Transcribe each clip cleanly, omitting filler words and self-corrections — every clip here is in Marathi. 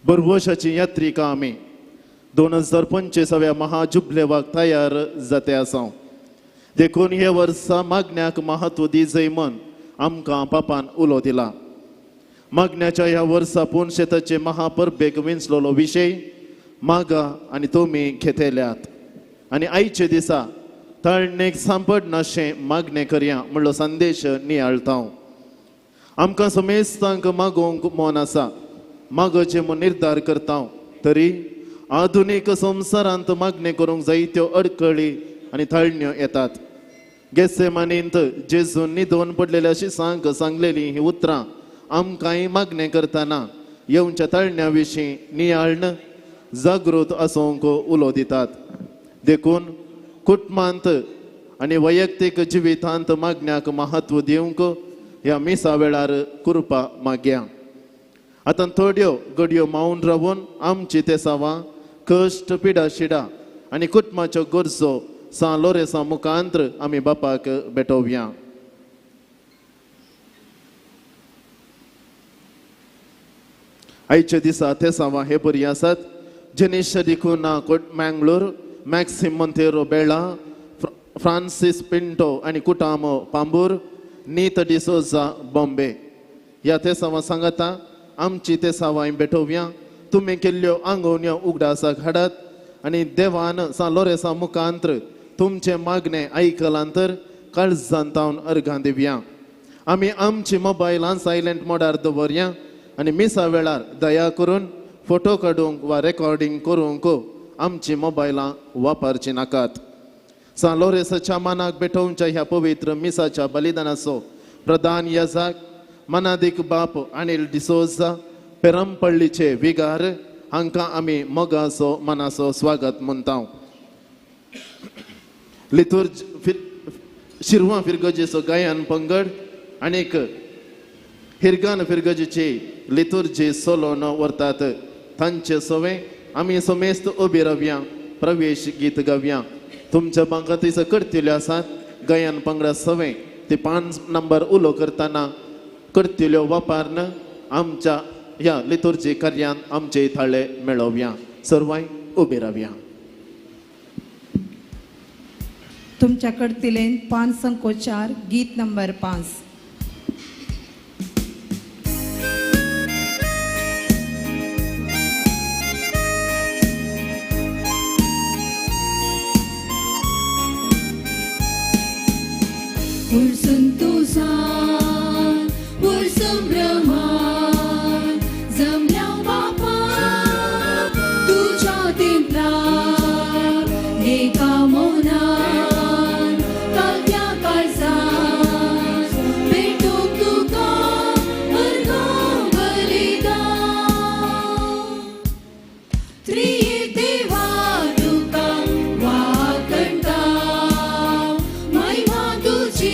बरवर्षाची यात्रिका आमी 2025व्या महाजुबलेवाक तयार जाते आसा. देखून हे वर्सा मागण्याक महत्व दी जय म्हण आमकां पापान उलो दिला. मागण्याच्या ह्या वर्सा पुणशेताचे महापरबेक विंचलोलो विशय मागा आनी तुमी घेतल्यात आनी आयचे दिसा तळणेक सांपडनाशें मागणें करया म्हणलो संदेश नियाळता. आमकां समेस्तांक मागोवंक मोन आसा, मागोचे म्हूण निर्धार करता. तरी आधुनीक संवसारांत मागणें करूंक जायत्यो अडखळी आनी तळण्यो येतात. गेसेमानींत जेजून न्हिदोवन पडलेल्या शिसांक सांगलेली ही उतरां आमकांय मागणें करतना येवच्या तळण्या विशीं नियाळन जागृत आसूंक उलो दितात. देखून कुटुंबांत आनी वैयक्तीक जिवितांत मागण्याक महत्व दिवंक ह्या मिसा वेळार कृपा मागया. आतां थोड्यो घडयो मावून रावून आमची तेसावां कश्ट पिडा शिडा आनी कुटुंबाच्यो गरजो सा लोरेसा मुखांत्र आमी बापाक भेटोवया. आयच्या दिसा तेसावां हे बरी आसात. जनीश दिकुना मँगलोर, मॅक्सिम मोंतेरो बेळा, फ्रांसीस पिंटो आनी कुटामो पांबूर, नीत डिसोजा बॉम्बे. ह्या तेसावां सांगाता आमची तेसावां भेटोवया. तुमी केल्ल्यो आंगवण्यो उगडासाक हाडात आनी देवान सा लोरेसा मुखांत्र तुमचे मागणें आयकलांतर काळजांतावन अर्घां दिवया. आमी आमची मोबायलां सायलेंट मोडार दवरया आनी मिसा वेळार दया करून फोटो काडूंक वा रेकॉर्डिंग करूंक आमची मोबायलां वापरची नाकात. सा लोरेसाच्या मानाक भेटोवच्या ह्या पवित्र मिसाच्या बलिदानाचो प्रधान याजक मनादीक बाप अनिल डिसोजा पेरंपल्लीचे विगार हांकां आमी मोगाचो मनाचो स्वागत म्हणटा. शिरवां फिरगजेचो गायन पंगड आनीक हिरगान फिरगजेची लितुर्जी सोलोन व्हरतात. तांचे सवे आमी समेस्त उबी रावया, प्रवेश गीत गावया. तुमच्या पंगतीचो करतिल्यो आसात गायन पंगडा सवे ते 5 नंबर उलो करतना करतिल्यो वापरन आमच्या ह्या लितुर्जी कार्यांत आमचे थाळे मेळोवया. सर्वांय उबी रावया. तुमच्या करतिलेन 5 संको 4 गीत number 5. Ursun tusan, ursun brahman, zamliau bapa, tuja timpla, eka monan, kalya kalzan, betuk tuka, merga balida, triye deva tuka, wakanta, mai matuji.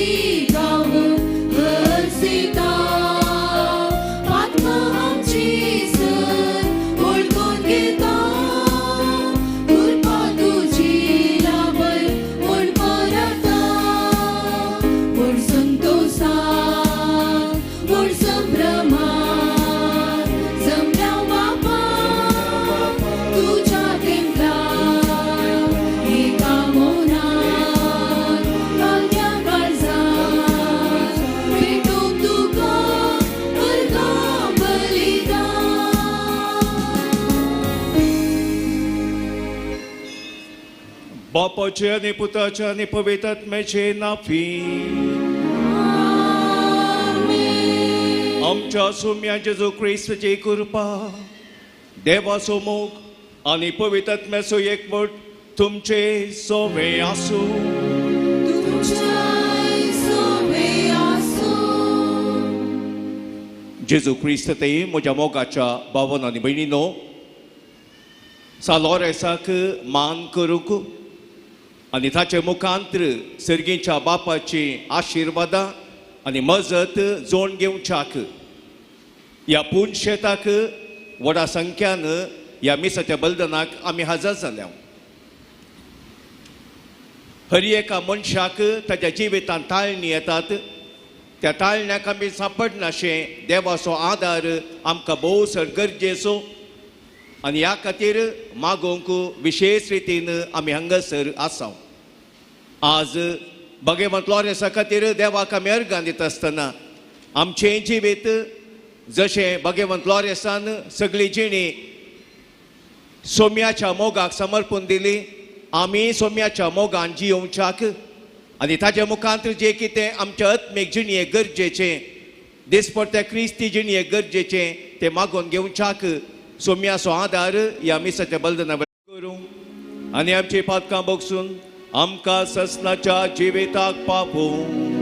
बापाचे आणि पुताचे आणि पवित्र आत्म्याचे नावी आमच्या सोम्या जेजू ख्रिस्ताची कृपा, देवाचो मोग आणि पवित्र आत्म्याचो एकवट तुमचे सोबे आसूं. जेजू ख्रिस्त ते म्हज्या मोगाच्या भावन आनी भयणीनो, सालोरेसाक मान करूंक आनी ताचे मुखांत्र सर्गीच्या बापाची आशिर्वादां आनी मजत जोड घेवच्याक ह्या पुणशेताक व्हडा संख्यान ह्या मिसाच्या बलिदानाक आमी हजर जाल्या. हर एका मनशाक ताच्या जिवितांत ताळणी येतात. त्या ताळण्याक आमी सांपडनाशें देवाचो आदार आमकां भोवसर गरजेचो. आनी ह्या खातीर मागोवंक विशेष रितीन आमी हांगासर आसा. आज भगवंत लॉरेन्सा खातीर देवाक आमी अर्गां दिता आसतना आमचें जिवीत जशें भगवंत लॉरेन्सान सगळी जिणी सोम्याच्या मोगाक समर्पून दिली, आमी सोम्याच्या मोगान जियोवच्याक आनी ताच्या मुखांतर जें कितें आमच्या आत्मीक जिणयेक गरजेचें, दिसपट्ट्या क्रिस्ती जिणयेक गरजेचें तें मागोवन घेवच्याक सोम्याचो आदार ह्या मिसाच्या बलिदाना करूं आनी आमची पातकां बोगसून आमकां ससनाच्या जिविताक पावूं.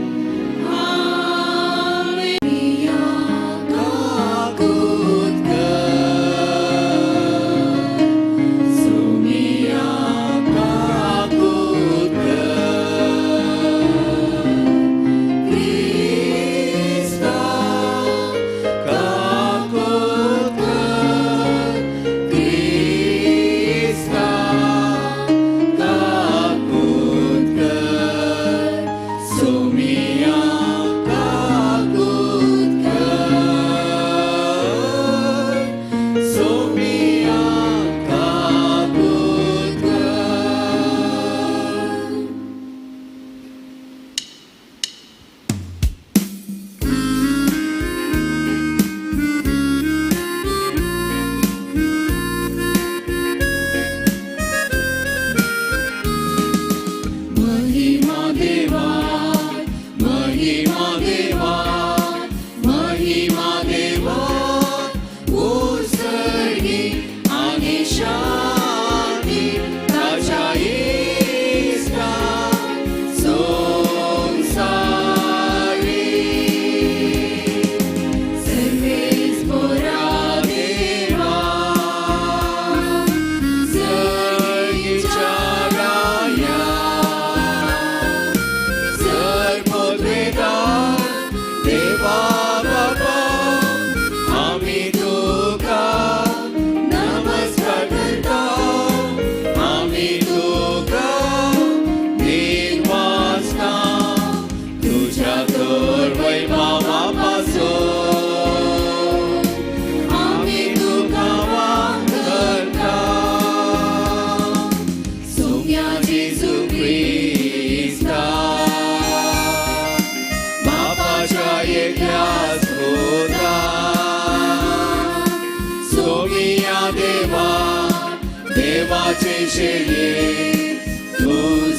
देवाचे शेळये तू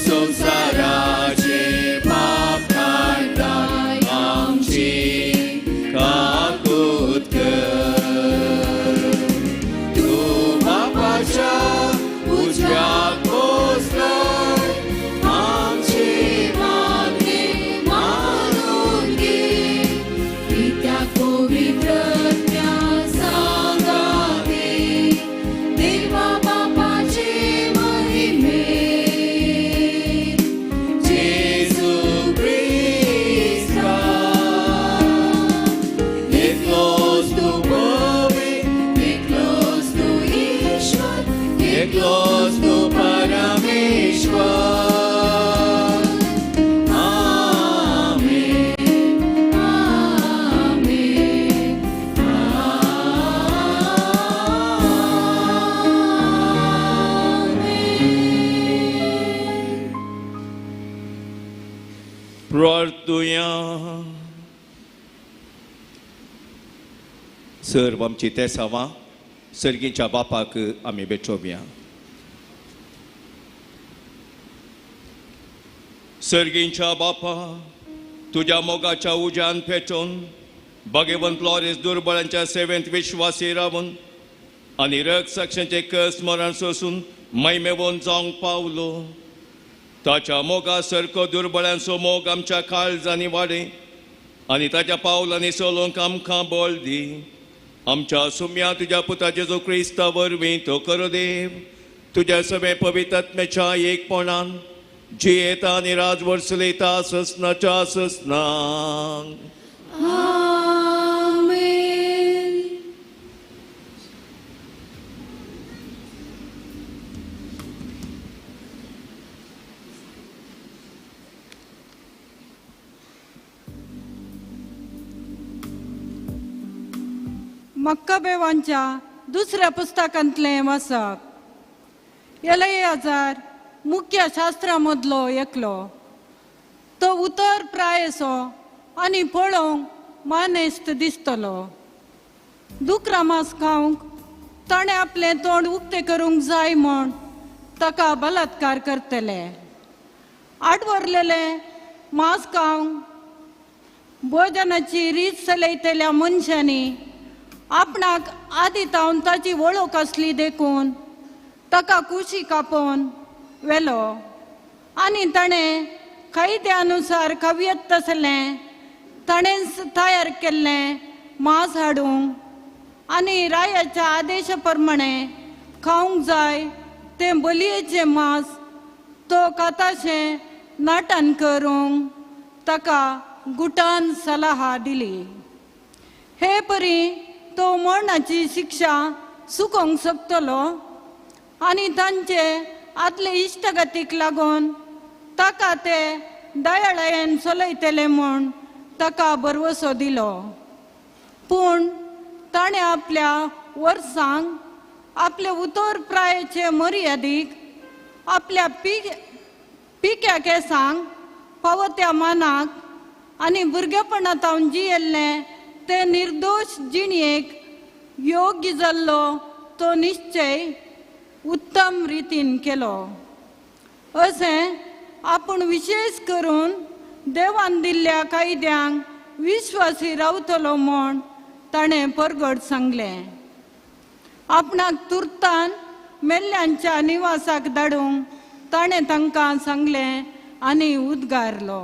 संसाराचे पाप काढताय आमची काकूत कर. तू बापाच्या उजव्याक बसलाय आमची मागणी मानून घे. त्या पवित्र Close to Parameshwar. Amen. Amen. Amen. प्रार्थुया. सर्व आमची ते सवा सर्गीच्या बापाक आमी बेचोवया. सर्गीच्या बापा, तुझ्या मोगाच्या उज्यान पेटोवन भगवंत लॉरेन्स दुर्बळांच्या सेवेंत विश्वासी रावून आनी रग साक्षांचे कस मरण सोसून मैमेवून जावंक पावलो. ताच्या मोगा सारको दुर्बळांचो मोग आमच्या काळजांनी वाडे आनी ताच्या पावलांनी चलोवंक आमकां बळ दी. आमच्या सुम्या तुझ्या पुता जेजू क्रिस्ता वरवीं तो करो देव तुझ्या सगळे पवित्रात्म्याच्या एकपणान जियेता आनी राजवर चलयता ससनाच्या ससनाक. Amen. मक्काबेवांच्या दुसऱ्या पुस्तकांतले वाचक एलियाजार मुख्य शास्त्रामदलो एकलो तो उतर प्रायसो आनी पळोवंक मानेस्त दिसतलो दुकरा मांस खावंक ताणें आपलें तोंड उक्तें करूंक जाय म्हूण ताका बलात्कार करतले आडवरलेले मांस खावंक भोजनाची रीत चलयतल्या मनशांनी आपणाक आदी तावन ताची वळख आसली देखून ताका कुशी कापोवन व्हेलो आनी ताणें कायद्यानुसार कवियत तसलें ताणें तयार केल्लें मांस हाडूंक आनी रायाच्या आदेशा प्रमाणे खावंक जाय तें बलयेचें मांस तो काताशें नाटन करूंक ताका गुटान सलाह दिली हे परी तो मरणाची शिक्षा चुकोवंक शकतलो आनी तांचे आदले इश्टगतीक लागून ताका ते दयाळायेन चलयतले म्हूण ताका भरवसो दिलो पूण ताणें आपल्या वर्सांक आपल्या उतर प्रायेचे मर्यादीक आपल्या पिक्या केसांक पावत्या मानाक आनी भुरगेपणांतावन जियेल्लें ते निर्दोश जिणेक योग्य जाल्लो तो निश्चय उत्तम रितीन केलो अशें आपूण विशेष करून देवान दिल्ल्या कायद्यांक विश्वासी रावतलो म्हूण ताणें परगट सांगलें आपणाक तुर्तान मेल्ल्यांच्या निवासाक धाडूंक ताणें तांकां सांगलें आनी उद्गारलो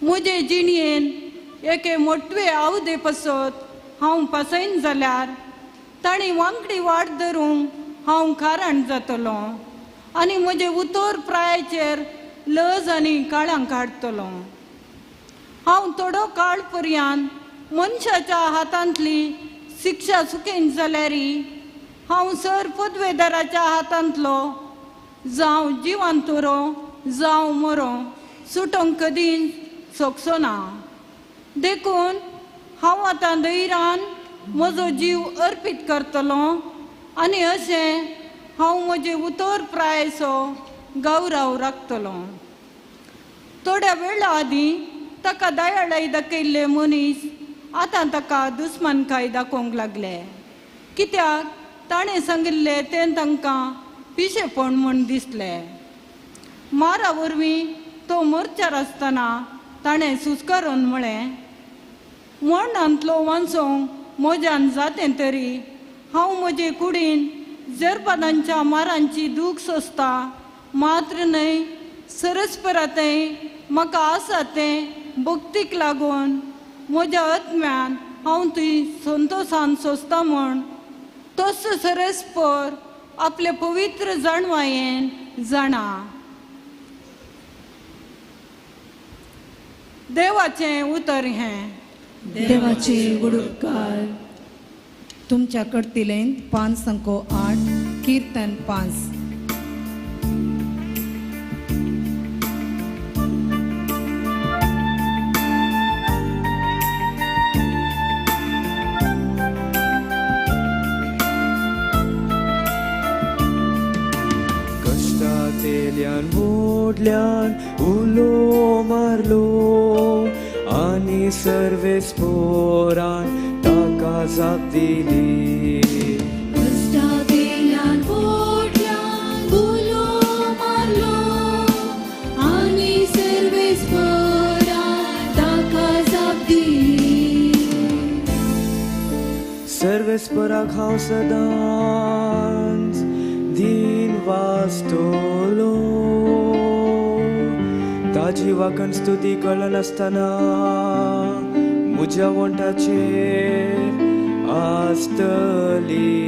म्हजे जिणयेन एके मोटवे आवदे पसत हांव पासयन जाल्यार ताणी वांगडी वाट धरूंक हांव कारण जातलो आनी म्हजे उतर प्रायाचेर लज आनी काळांक हाडटलो हांव थोडो काळ पर्यंत मनशाच्या हातांतली शिक्षा सुकेन जाल्यारी हांव सर पदवेदाराच्या हातांतलो जावं जिवांतुरो जावं मरो सुटोवंक कधी सोंसो ना देखून हांव आतां धैर्यान म्हजो जीव अर्पीत करतलो आनी अशें हांव म्हजे उतर प्रायसो गौरव राखतलो थोड्या वेळा आदीं ताका दयाळाय दाखयल्ले मनीस आतां ताका दुस्मानकाय दाखोवंक लागले कित्याक ताणें सांगिल्लें तें तांकां पिशेपण म्हूण दिसलें मारा वरवीं तो मोर्चार आसतना ताणें सुस्कारून म्हळें मरणांतलो वाचोवंक म्हज्यान जातें तरी हांव म्हजे कुडीन जरपादांच्या मारांची दूख सोंसता मात्र न्हय सरस्परातय म्हाका आसा तें भक्तीक लागून म्हज्या आत्म्यान हांव ती संतोशान सोंसता म्हूण तोच सरस्पर आपले पवित्र जाणवायेन जाणा देवाचें उतर हें देवाचे उडुपकार तुमच्या कडतिलेन 5:8 कीर्तन 5 कष्टांतल्यान मोडल्यान उलो मारलो आनी सर्वेस्पोरान ताका जाप दिली कष्टांतल्यान मोडल्यान उलो मारलो आनी सर्वेस्परान ताका जाप दिली सर्वेस्पराक हांव सदांच दिन वाचतलो ताजी वाकण स्तुती कळनासतना म्हज्या वंटाचेर आसतली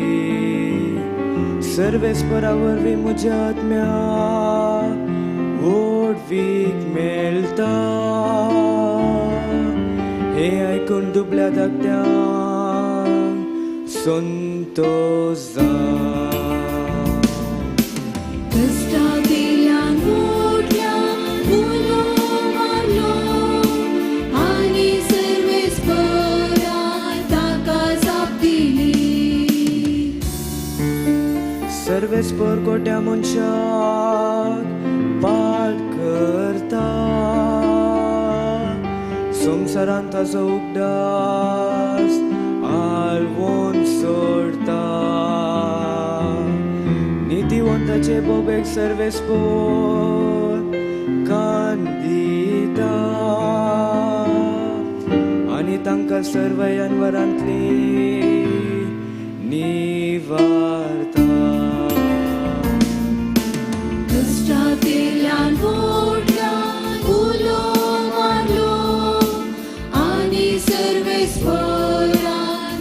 सर्वेस्परा वरवीं म्हज्या आत्म्याक व्हड मेळटा हे आयकून दुबळ्या धाकट्यांक संतोश जाता कष्टांतल्यान मोडल्यान उलो मारलो आनी सर्वेस्परान ताका जाप दिली सर्वेच परकोट्या मनशाक पाड करता संवसारांत ताजो उगडास आलवोन सोडता नितीवंताचे बोबेक सर्वेस पोर कान दिता आनी तांकां सर्व यांवरांतली निवारता कष्टांतल्यान मोडल्यान उलो मारलो आनी सर्वेस्परान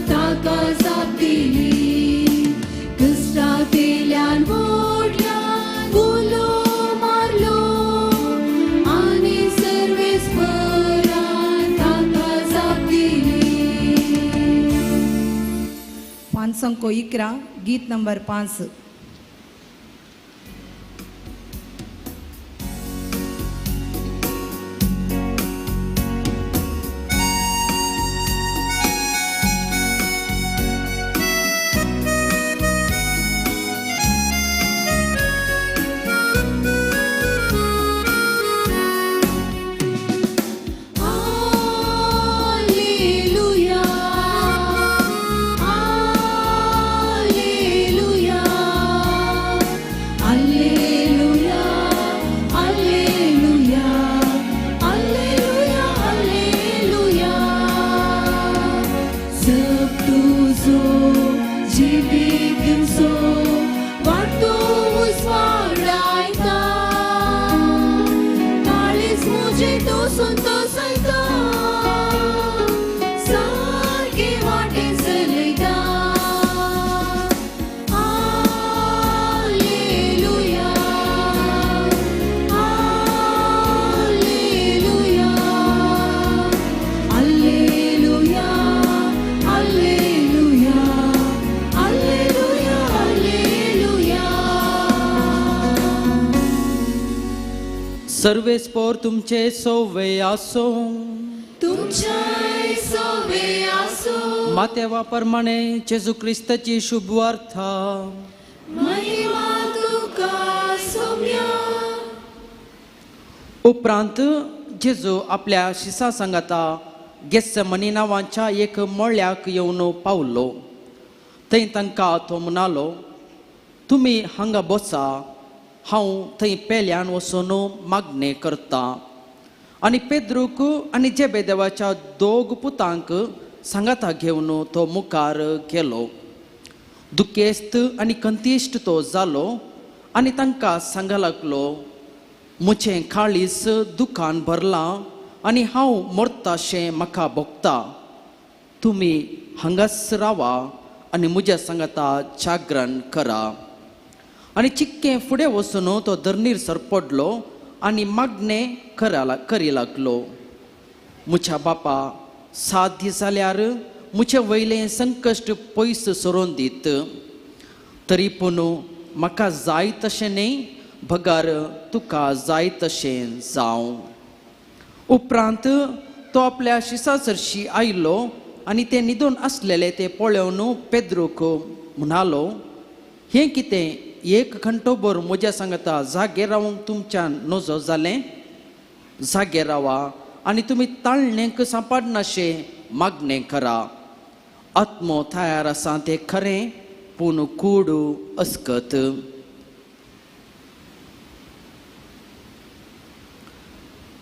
ताका जाप दिली कष्टांतल्यान मोडल्यान उलो मारलो आनी सर्वेस्परान ताका जाप दिली 5 अंको 11 गीत number 5. Alleluia, Alleluia, Alleluia, Alleluia, Alleluia, Alleluia. Sabtuzo, jibigimso, varto usvaraita, talis muje to sunto saita. सारखे वाटे चलयता Alleluia, Alleluia, Alleluia, Alleluia, Alleluia, Alleluia. Sarves पोर तुमचे सोवे आसो तुमच्या सोबे आसो मातेवा प्रमाणे जेजू ख्रिस्ताची शुभ वार्ता महिमा तुका सोम्या. उपरांत जेजू आपल्या शिसा सांगाता गेत्सेमनी नांवाच्या एक मळ्याक येवन पावलो. थंय तांकां तो म्हणालो, तुमी हांगा बसा, हांव थंय पेल्यान वचून मागणें करता. आनी पेद्रूक आनी जेबेदेवाच्या 2 पुतांक सांगाता घेवन तो मुखार गेलो. दुखेस्त आनी कंतिश्ट तो जालो आनी तांकां सांगा लागलो, म्हजें काळीज दुखान भरलां आनी हांव मरताशें म्हाका भोगता. तुमी हांगाच रावा आनी म्हज्या सांगाता जागरण करा. आनी चिक्कें फुडें वचून तो धरणीर सरपडलो आनी मागणें करी लागलो, म्हज्या बापा, साध्य जाल्यार म्हजें वयलें संकश्ट पयस सरोवन दीत. तरी पूण म्हाका जाय तशें न्ही, भगार तुका जाय तशें जावं. उपरांत तो आपल्या शिसासरशी आयलो आनी ते न्हिदून आसलेले ते पळोवन पेद्रूक म्हणालो, हें कितें, 1 घंटोभर म्हज्या सांगता जागे रावंक तुमच्यान नजो जालें? जागे रावा आनी तुमी ताळणेक सांपाडनाशें मागणें करा. आत्मो तयार आसा तें खरें, पूण कूड अस्कत.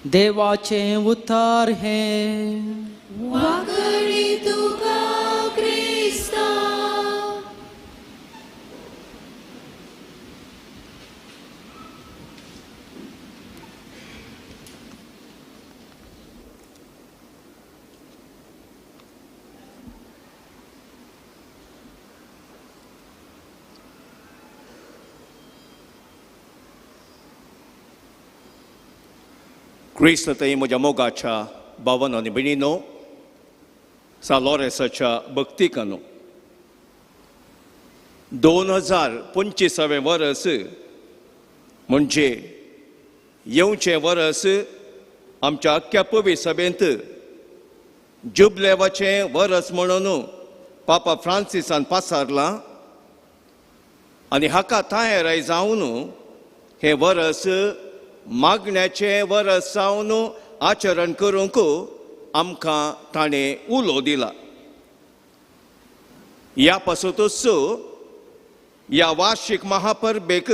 देवाचें उतार हें वाकडी तुका क्रिस्ता. क्रिस्त थंय म्हज्या मोगाच्या भावांनो आनी भयणीनो, सालोरेसाच्या भक्तिकानो, 2025 वर्स म्हणजे येवचें वर्स आमच्या अख्ख्या पवी सभेंत जुबलेवाचें वर्स म्हणून पापा फ्रांसिसान पासारलां. आनी हाका तयाराय जावन हे वर्स मागण्याचे वर्स जावन आचरण करूंक आमकां ताणें उलो दिला. ह्या पासूनच ह्या वार्षिक महापर्बेक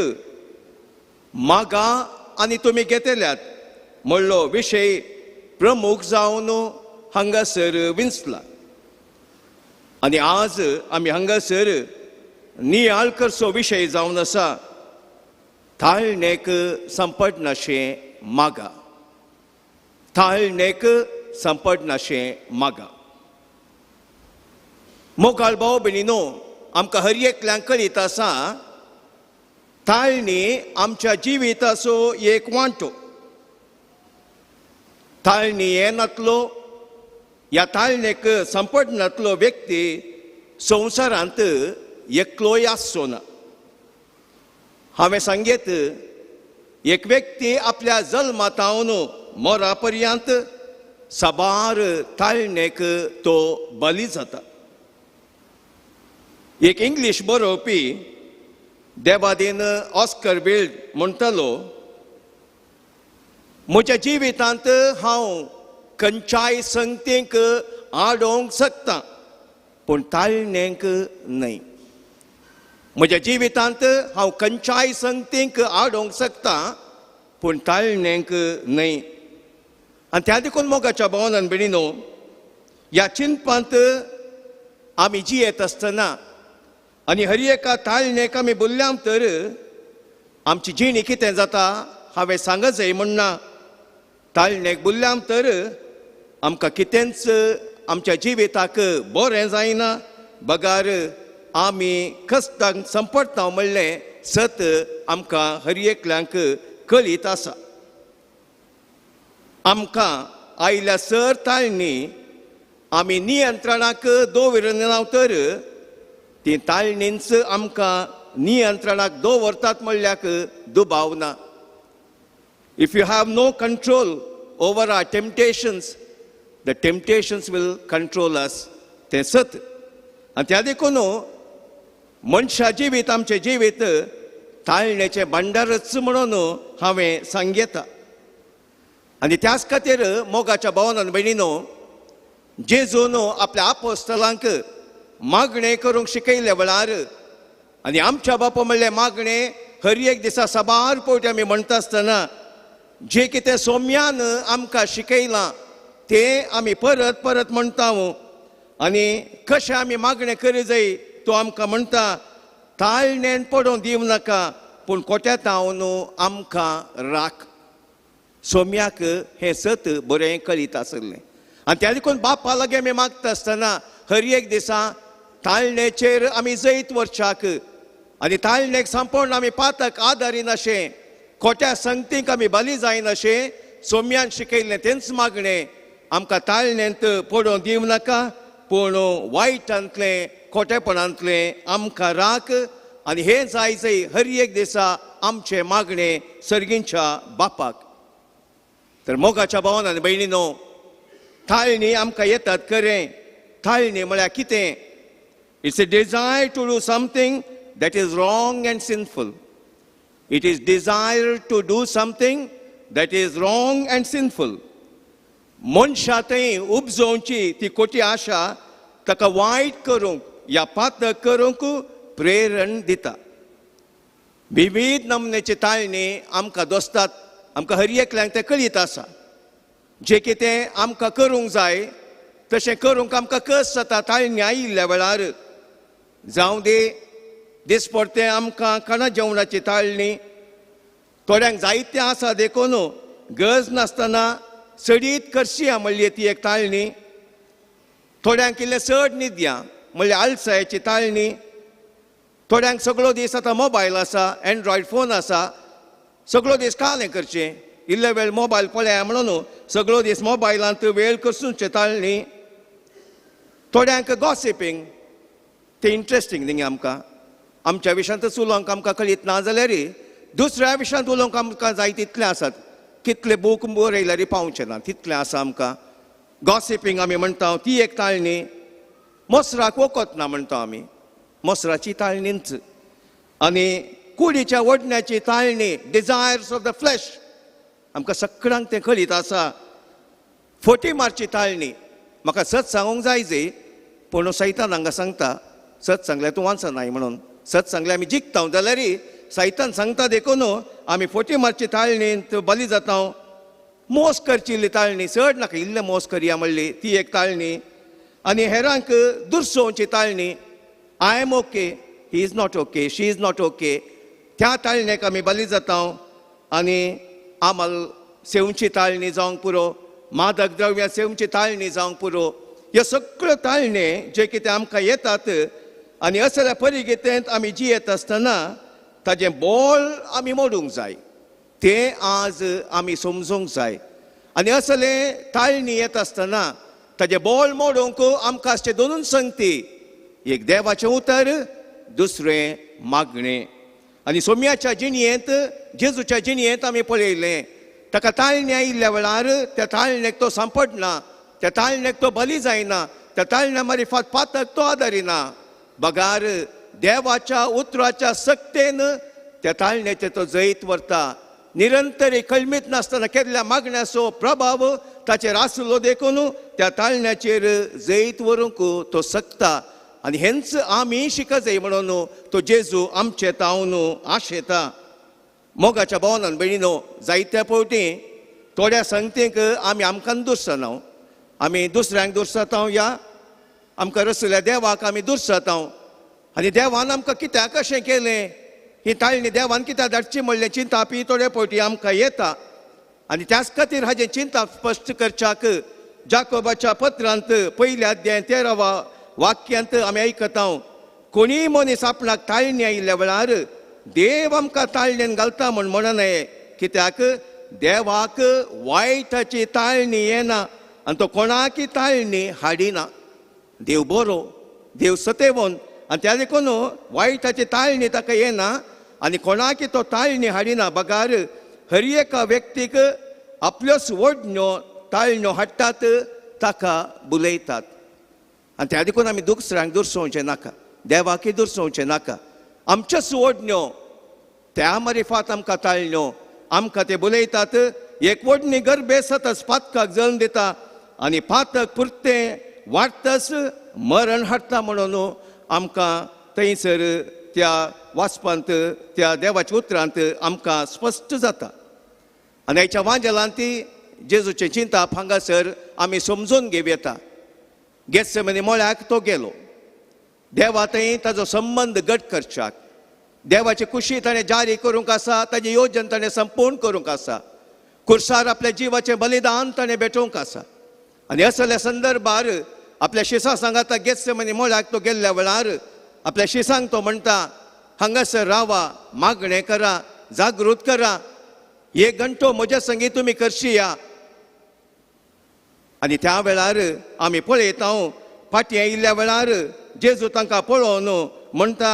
मागा आनी तुमी घेतल्यात म्हणलो विशय प्रमुख जावन हांगासर विंचला. आनी आज आमी हांगासर नियाळ करचो विशय जावन आसा थाळणेक संपटनाशें मागा. थाळणेक संपटनाशें मागा. मोगाळ भाव भयणीनो, आमकां हर एकल्यांक कळीत आसा थाळणी आमच्या जिविताचो एक वांटो. थाळणी येनातलो ह्या थाळणेक संपटनातलो व्यक्ती संवसारांत एकलोय आसचो ना. हांवें सांगीत एक व्यक्ती आपल्या जल्मातावन मोरा पर्यंत साबार थाळणेक तो बली जाता. एक इंग्लीश बरोवपी देवादीन ऑस्कर विल्ड म्हणटालो, म्हज्या जिवितांत हांव खंयच्याय संगतीक आडोवंक शकता पूण थाळणेक न्हय. म्हज्या जिवितांत हांव खंयच्याय संगतीक आडोवंक शकता पूण थाळणेक न्हय. आनी त्या देखून मोगाच्या भावनान भयणीनो, ह्या चिंतपांत आमी जियेत आसतना आनी हर एका थाळणेक आमी बोल्ल्या तर आमची जिणी कितें जाता हांवें सांगत जाय म्हणना. थाळणेक बोल्ल्या तर आमकां कितेंच आमच्या जिविताक बरें जायना. बगार आमी कश्टांक संपटता म्हणलें सत आमकां हर एकल्यांक कळीत आसा. आमकां आयल्या सर थाळणी आमी नियंत्रणाक दवरना तर ती थाळणींच आमकां नियंत्रणाक दवरतात म्हणल्याक दुबाव ना. If you have no control over our temptations, the temptations will control us. तें सत. आनी त्या देखून मनशा जिवीत आमचें जिवीत थाळणेचें भांडारच म्हणून हांवें सांगयता. आनी त्याच खातीर मोगाच्या भावनान भयणीनो, जेजून आपल्या आपोस्तलांक मागणें करूंक शिकयले वेळार आनी आमच्या बापा म्हणलें मागणें हर एक दिसा साबार फावटी आमी म्हणटा आसतना जें कितें सौम्यान आमकां शिकयलां तें आमी परत परत म्हणटा. आनी कशें आमी मागणें करी जाय तो आमकां म्हणटा, थाळणेन पडोवन दिवं नाका पूण कोट्यातावन आमकां राख. सौम्याक हें सत बरें कळीत आसलें. आनी त्या देखून बापा लागीं आमी मागता आसतना हर एक दिसा थाळणेचेर आमी जैत वर्चाक आनी थाळणेक संपूर्ण आमी पातक आदारिनाशें, खोट्या संगतीक आमी बली जायनाशें सौम्यान शिकयलें तेंच मागणें. आमकां थाळणेंत पडोवन दिवं नाका पूण वायटांतलें खोटेपणांतलें आमकां राख. आनी हें जाय जाय हर एक दिसा आमचें मागणें सर्गींच्या बापाक. तर मोगाच्या भावनान भयणीनो, थाळणी आमकां येतात खरें. थाळणी म्हळ्यार कितें? It's a desire to do something that is wrong and sinful. It is desire to do something that is wrong and sinful. मनशांतय उपजोवची ती खोटी आशा ताका वायट करूंक या पातक करूंक प्रेरण दिता. विविध नमनेची थाळणी आमकां दोसतात. आमकां हर एकल्यांक तें कळीत आसा. जें कितें आमकां करूंक जाय तशें करूंक आमकां कस जाता थाळणी आयिल्ल्या वेळार. जावं दे दिसपडटें आमकां खाणा जेवणाची थाळणी. थोड्यांक जायतें आसा देखून गरज नासतना सडीत करशी म्हणली ती एक थाळणी. थोड्यांक इल्लें चड न्हिद्या म्हणल्यार आलसायाची थाळणी. थोड्यांक सगळो दीस आतां मोबायल आसा, एंड्रॉयड फोन आसा, सगळो दीस कालें करचें, इल्ले वेळ मोबायल पळया म्हणून सगळो दीस मोबायलांत वेळ करसूंचे थाळणी. थोड्यांक गॉसिपींग तें इंट्रस्टींग न्ही आमकां. आमच्या विशयांतच उलोवंक आमकां कळीत ना जाल्यार दुसऱ्या विशयांत उलोवंक आमकां जाय तितलें आसात. कितले बूक बरयल्यार पावचे ना तितलें आसा आमकां. गॉसिपींग आमी म्हणटा ती एक थाळणी. मोसराक वखद ना म्हणटा आमी, मोसराची थाळणींच. आनी कुडीच्या ओडण्याची ताळणी, डिझायर्स ऑफ द फ्लॅश, आमकां सगळ्यांक तें कळीत आसा. फोटी मारची ताळणी, म्हाका सत सांगूंक जाय जे, पूण सैतान हांगा सांगता सत सांगल्यार तूं वाचनाय म्हणून. सत सांगल्यार आमी जिखता जाल्यारय सैतान सांगता देखून आमी फोटी मारची ताळणेंत बली जाता. मोस करची इल्ली ताळणी, चड नाका इल्लें मोस करया म्हणली ती एक ताळणी. आनी हेरांक दुरसोवची ताळणी, I am okay, he is not okay, she is not okay, त्या ताळणेक आमी बली जाता. आनी आमाल सेवची ताळणी जावंक पुरो, मादक द्रव्यां सेवची ताळणी जावंक पुरो, ह्यो सगळ्यो ताळणे जे कितें आमकां येतात. आनी असल्या परिगितेंत आमी जियेत आसतना ताजें बोल आमी मोडूंक जाय, तें आज आमी समजूंक जाय. आनी असले ताळणी येत आसतना ताजें बोल मोडूंक आमकां आसचे दोनूच संगती, एक देवाचें उतर, दुसरें मागणें. आनी सोम्याच्या जिणयेंत, जेजूच्या जिणयेंत आमी पळयलें, ताका ताळणी आयिल्ल्या वेळार त्या ताळणेक तो सांपडना, त्या ताळणेक तो बली जायना, त्या ताळण्या मार्फत पातक तो आदारिना. बगार देवाच्या उतराच्या सक्तेन त्या ताळण्याचे तो जैत व्हरता. निरंतर कळमीत नासतना केल्ल्या मागण्याचो प्रभाव ताचेर आसलो देखून त्या ताळण्याचेर जैत व्हरूंक तो सकता. आनी हेंच आमी शिकत जाय म्हणून तो जेजू आमचे तावन आशेता. मोगाच्या भवनान भयणीनो, जायत्या फावटी थोड्या संगतींक आमी आमकां दुसना, आमी दुसऱ्यांक दुसता या आमकां रचल्या देवाक आमी दुसता. आनी देवान आमकां कित्याक अशें केलें, ही ताळणी देवान कित्याक धाडची म्हणलें चिंता पी थोड्या फावटी आमकां येता. आनी त्याच खातीर हाजें चिंता स्पश्ट करच्याक जाकोबाच्या पत्रांत 1 अध्याय 13 वाक्यांत आमी आयकता, कोणीय मनीस आपणाक ताळणी आयिल्ल्या वेळार देव आमकां ताळणेन घालता म्हूण म्हणनाये, कित्याक देवाक वायटाची ताळणी येना आनी तो कोणाकी ताळणी हाडिना. देव बरो, देव सतेवन, आनी त्या देखून वायटाची ताळणी ताका येना आनी कोणाकी तो ताळणी हाडिना. बगार हर एका व्यक्तीक आपल्योच ओडण्यो ताळण्यो हाडटात, ताका बुलयतात. आनी त्या देखून आमी दुसऱ्यांक दुसोवचें नाका, देवाकय दुसोवचें नाका. आमच्योच ओडण्यो त्या मार्फत आमकां ताळण्यो आमकां ते बुलयतात. एक ओडणी गर्भे सतत पातकाक जल्म दिता आनी पातक पुरतें वाडटच मरण हाडटा म्हणून आमकां थंयसर त्या वाचपांत, त्या देवाच्या उतरांत आमकां स्पश्ट जाता. आनी ह्याच्या वांजेलांत जेजूचें चिंता हांगासर आमी समजून घेवं येता. गेत्सेमनी मळ्याक तो गेलो, देवा थंय ताजो संबंद घट करच्याक, देवाची खुशी ताणें जारी करूंक आसा, ताजें योजन ताणें संपूर्ण करूंक आसा, कुर्सार आपल्या जिवाचें बलिदान ताणें भेटोवंक आसा. आनी असल्या संदर्भार आपल्या शिसा सांगाता गेत्सेमनी मळ्याक तो गेल्ल्या वेळार आपल्या शिसांक तो म्हणटा, हांगासर रावा, मागणें करा, जागृत करा, 1 घंटो म्हज्या संगी तुमी करशी या. आनी त्या वेळार आमी पळयता, फाटीं आयिल्ल्या वेळार जेजू तांकां पळोवन म्हणटा,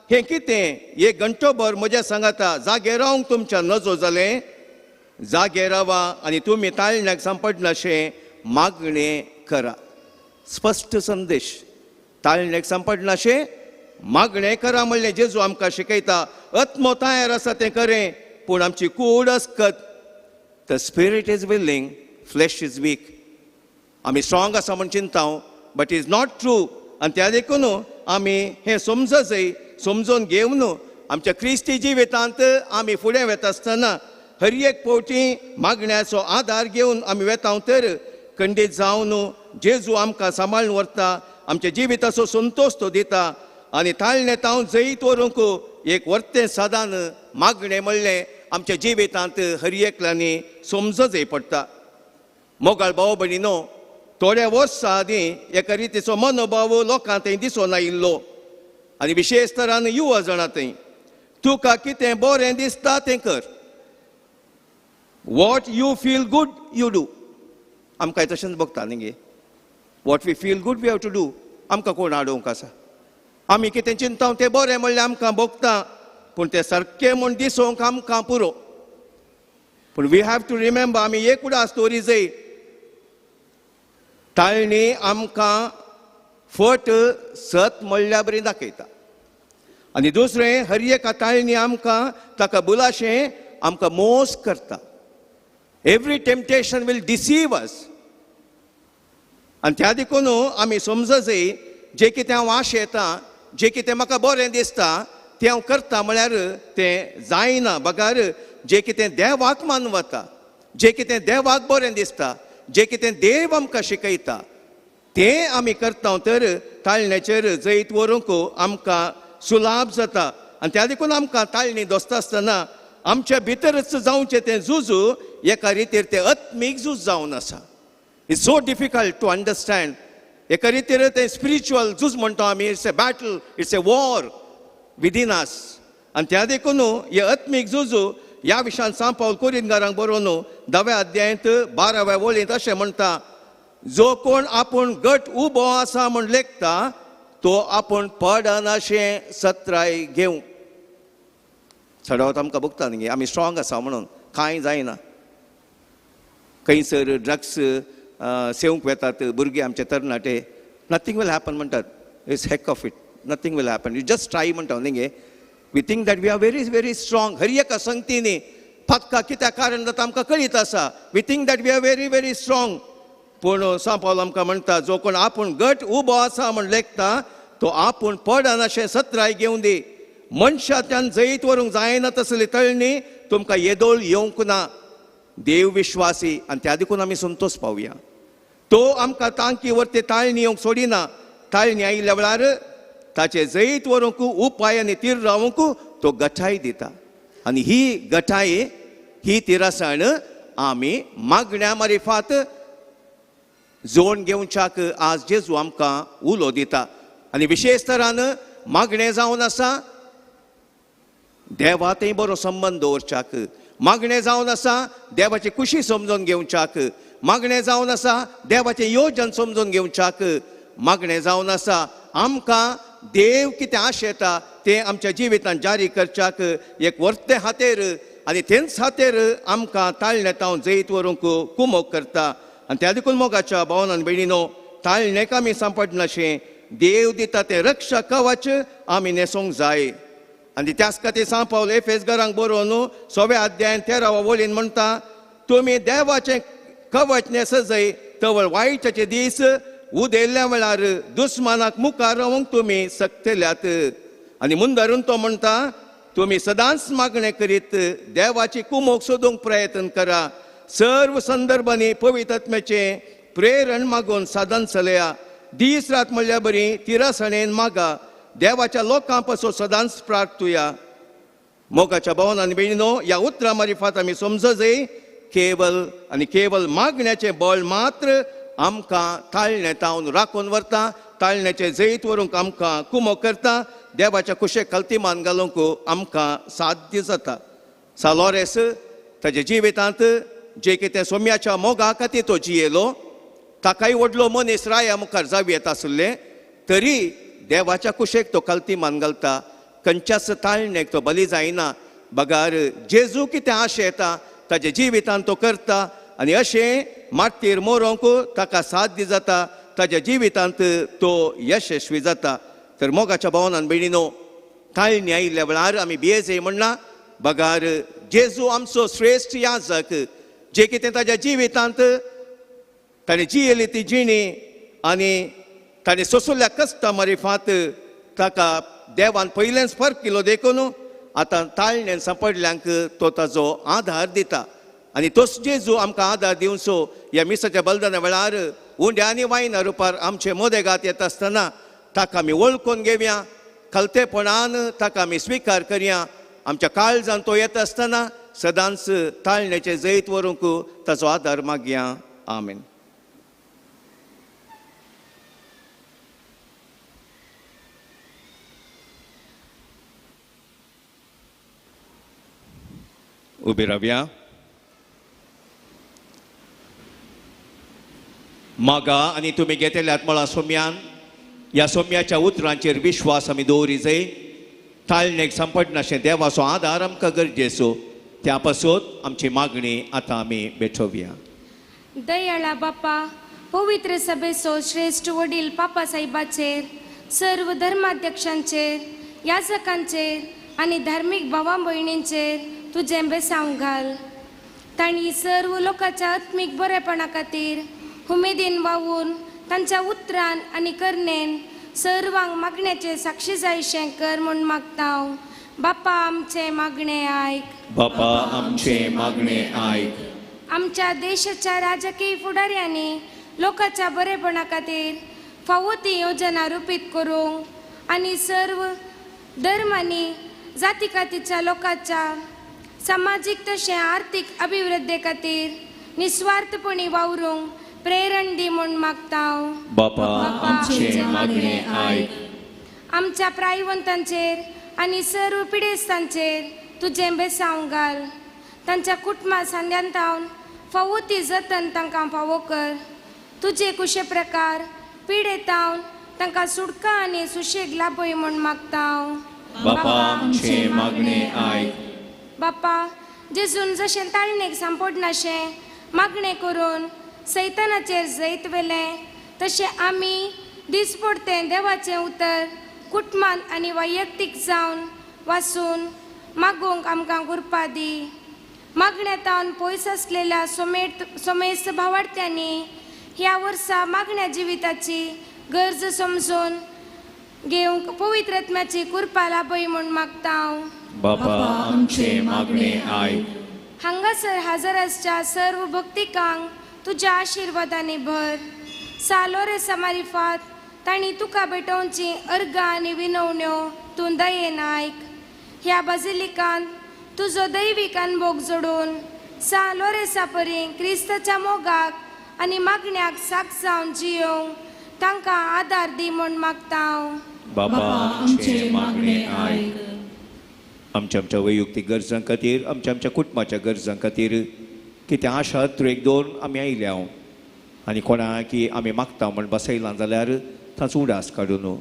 हें कितें, 1 घंटोभर म्हज्या सांगाता जागे रावंक तुमच्या नजो जालें, जागे रावा आनी तुमी ताळण्याक सांपडनाशें मागणें करा. स्पश्ट संदेश, ताळण्याक सांपडनाशें मागणें करा म्हणलें जेजू आमकां शिकयता. आत्मो तयार आसा तें करें, पूण आमची कूड अस्कत. The spirit is willing, flesh is weak. आमी स्ट्रॉंग आसा म्हूण चिंता, बट इज नॉट ट्रू. आनी त्या देखून आमी हें समजत जाय, समजून घेवन आमच्या क्रिस्ती जिवितांत आमी फुडें वता आसतना हर एक फावटी मागण्याचो आदार घेवन आमी वेता तर खंडीत जावन जेजू आमकां सांबाळून व्हरता, आमच्या जिविताचो संतोश तो दिता. आनी ताळणें तावन जैत व्हरूंक एक वर्तें साधन मागणें म्हणलें आमच्या जिवितांत हर एकल्यांनी समजत जाय पडटा. मोगाळ भाव भयणीनो, थोड्या वर्सां आदीं एका रितीचो मनोभाव लोकां थंय दिसून आयिल्लो, आनी विशेश तरान युवा जाणां थंय. तुका कितें बरें दिसता तें कर, what you feel good you do. आमकां तशेंच भोगता न्ही, what we feel good we have to do. आमकां कोण आडोवंक आसा, आमी कितें चिंता तें बरें म्हणल्यार आमकां भोगता, पूण तें सारकें म्हूण दिसोवंक आमकां पुरो. पूण वी हॅव टू रिमेंबर, आमी एक उडास दवरी जाय, ताळणी आमकां फट सत म्हणल्यार बरी दाखयता. आनी दुसरें हर एका ताळणी आमकां ताका बुलाशें आमकां मोस करता. Every temptation will deceive us. आनी त्या देखून आमी समजजे जें कितें हांव आशेता, जें कितें म्हाका बरें दिसता तें हांव करता म्हळ्यार तें जायना. बगार जें कितें देवाक मानवता, जें कितें देवाक बरें दिसता, जें कितें देव आमकां शिकयता तें आमी करता तर ताळण्याचेर जैत व्हरूंक आमकां सुलाभ जाता. आनी त्या देखून आमकां ताळणी दोसता आसतना आमच्या भितरच जावचें तें झुजू एका रितीर तें आत्मीक झूज जावन आसा. It's so difficult to understand. एका रितीर तें स्पिरिच्युअल झूज म्हणटा आमी. It's a battle, it's a war within us. आनी त्या देखून हे आत्मीक झुजू ह्या विशयान सांत पावल कोरिंथीकांक बरोवन 10व्या अध्यायांत 12व्या वळींत अशें म्हणटा, जो कोण आपूण गट उबो आसा म्हूण लेखता तो आपूण पडनाशें सत्राय घेवं. चडवत आमकां बगता न्ही आमी स्ट्रॉंग आसा म्हणून कांय जायना. खंयसर ड्रग्स सेवंक वेतात भुरगे आमचे तरणाटे. नथींग वील हॅपन म्हणटात. It's heck of it. Nothing will happen. You just try म्हणटा न्ही. We think that we are very very strong. हर एका संगतींनी फक्त कित्याक कारण जाता आमकां कळीत आसा. We think that we are very very strong. पूण सांत पावल आमकां म्हणटा, जो कोण आपूण गट उबो आसा म्हूण लेखता तो आपूण पडनाशें सत्राय घेवं दी. मनशांतल्यान जैत व्हरूंक जायना तसली तळणी तुमकां येदोळ येवंक ना. देव विश्वासी. आनी त्या देखून आमी संतोश पावया. तो आमकां तांकी व्हरते ताळणी येवंक सोडिना. ताळणी आयिल्ल्या वेळार ताचे जैत व्हरूंक उपाय आनी तीर रावंक तो गठाय दिता. आनी ही गठाय ही तिरासण आमी मागण्या मारिफात जोड घेवच्याक आज जेजू आमकां उलो दिता. आनी विशेश तरान मागणें जावन आसा देवातय बरो संबंद दवरच्याक. मागणें जावन आसा देवाची खुशी समजून घेवच्याक. मागणें जावन आसा देवाचें योजन समजून घेवच्याक. मागणें जावन आसा आमकां देव कितें आशेता तें आमच्या जिवितांत जारी करच्याक एक वर्ते हातेर. आनी तेंच हातेर आमकां ताळणेतांव जैत व्हरूंक कुमोग करता. आनी त्या देखून मोगाच्या भावनान भयणीनो ताळणेक आमी सांपडनाशें देव दिता तें रक्षा कवच आमी न्हेसोंक जाय. आनी त्याच खातीर सांत पावल एफेसकारांक बरोवन 6व्या अध्यायान 13व्या वळीन म्हणटा, तुमी देवाचें कवच न्हेसजय तवळ वायटाचे दीस उदेल्ल्या वेळार दुस्मानाक मुखार रावंक तुमी सक्तल्यात. आनी मुंदरून तो म्हणटा, तुमी सदांच मागणें करीत देवाची कुमोग सोदूंक प्रयत्न करा. सर्व संदर्भांनी पवित्र आत्म्याचें प्रेरण मागून साधन चलया. दीस रात म्हणल्यार बरी तिरासणेन मागा. देवाच्या लोकां पासून सदांच प्रार्थुया. मोगाच्या भावनांनी भयणीनो ह्या उतरां मारिफात आमी समजजय केवल आनी केवल मागण्याचें बळ मात्र आमकां ताळणेतावन राखून व्हरता. ताळण्याचें जैत व्हरूंक आमकां कुमोग करता. देवाच्या कुशेक कल्तीमान घालूंक आमकां साध्य जाता. सालोरेस ताच्या जिवितांत जे कितें सोम्याच्या मोगा खातीर तो जियेलो ताकाय व्हडलो मनीस राया मुखार जावी येता आसले तरी देवाच्या कुशेक तो कल्तीमान घालता. खंयच्याच ताळणेक तो बली जायना. बगार जेजू कितें आशेता ताच्या जिवितांत तो करता. आनी अशें मातीर मोरोंक ताका साध्य जाता. ताच्या जिवितांत तो यशस्वी जाता. तर मोगाच्या भावनान भयणीनो ताळणी आयिल्ल्या वेळार आमी भियेजय म्हणना. बगार जेजू आमचो श्रेश्ठ याजक. जे कितें ताच्या जिवितांत ताणें जियेली ती जिणी आनी ताणें सोंसुल्ल्या कश्टा मारिफात ताका देवान पयलेंच फर्क केलो देखून आतां ताळणेन सांपडल्यांक तो ताजो आधार दिता. आनी तोच जेजू आमकां आधार दिवचो ह्या मिसाच्या बलिदाना वेळार उंड्या आनी वायना रुपार आमचे मोदेगात येता आसतना ताका आमी वळखून घेवया. खलतेपणान ताका आमी स्विकार करया. आमच्या काळजान तो येता आसतना सदांच ताळणेचें जैत व्हरूंक ताचो आदार मागया. आमेन. उबे रावया. मागा आनी तुमी घेतल्यात म्हळ्यार सोम्यान ह्या सोम्याच्या उतरांचेर विश्वास आमी दवरिजय. ताळणेक सांपडनाशें देवाचो आदार आमकां गरजेचो. त्या पासून आमची मागणी आतां आमी बेठोवया. दयाळा बापा, पवित्र सभेचो श्रेष्ठ वडील पापा साहेबाचेर, सर्व धर्माध्यक्षांचेर, याजकांचेर आनी धार्मीक भावां भयणींचेर तुजें बेसांव घाल. तांणी सर्व लोकांच्या आत्मीक बरेपणा खातीर उमेदीन वावून तांच्या उतरान आनी करनेन सर्वांक मागण्याचे साक्षी जायशें कर म्हूण मागता हांव. बापा आमचे मागणे आयक. बापा आमचे मागणे आयक. आमच्या देशाच्या राजकीय फुडाऱ्यांनी लोकांच्या बरेपणा खातीर फावो ती योजना रुपीत करूंक आनी सर्व धर्मांनी जाती खातीरच्या लोकांच्या सामाजीक तशें आर्थीक अभिवृद्धी खातीर निस्वार्थपणी वावरूंक प्रेरण दी म्हूण मागता हांव. बापा आमचे मागणे आयक. आमच्या प्रायवंतांचेर आनी सर्व पिडेस्तांचेर तुजें बेसांव घाल. तांच्या कुटुंबा सांद्यांतावन फावो ती जतन तांकां फावो कर. तुजे कुशे प्रकार पिडेतावन तांकां सुटका आनी सुशेग लाभय म्हूण मागता हांव. बापा आमचे मागणे आयक. बापा जेजून जशें ताळणेक सांपडनाशें मागणें करून सैतानाचेर जैत वेलें तशें आमी दिसपडतें देवाचें उतर कुटुंबान आनी वैयक्तीक जावन वाचून मागूंक आमकां गुरपा दी. मागण्यातावन पयस आसलेल्या सोमेस्त भावार्थ्यांनी ह्या वर्सा मागण्या जिविताची गरज समजून घेवंक पवित्र आत्म्याची कृपा लाभय म्हूण मागता हांव. बापा आमचे मागणे आयक. हांगासर हजर आसच्या सर्व भक्तिकांक तुज्या आशिर्वादांनी भर. सालोरे समारिफात तांणी तुका भेटोवची अर्गां आनी विनवण्यो तूं दयेन आयक. ह्या बाजिलिकांत तुजो दैवीक अनुभव जोडून सालोरेसा परी क्रिस्ताच्या मोगाक आनी मागण्याक साक जावन जियोंक तांकां आदार दी म्हूण मागता हांव. बापा आमचे मागणे आयक. आमच्या वैयक्तीक गरजां खातीर आमच्या कुटुंबाच्या गरजां खातीर कितें आशा तूं एक दोन आमी आयल्या आनी कोणाकी आमी मागता म्हण बसयलां जाल्यार ताचो उडास काडून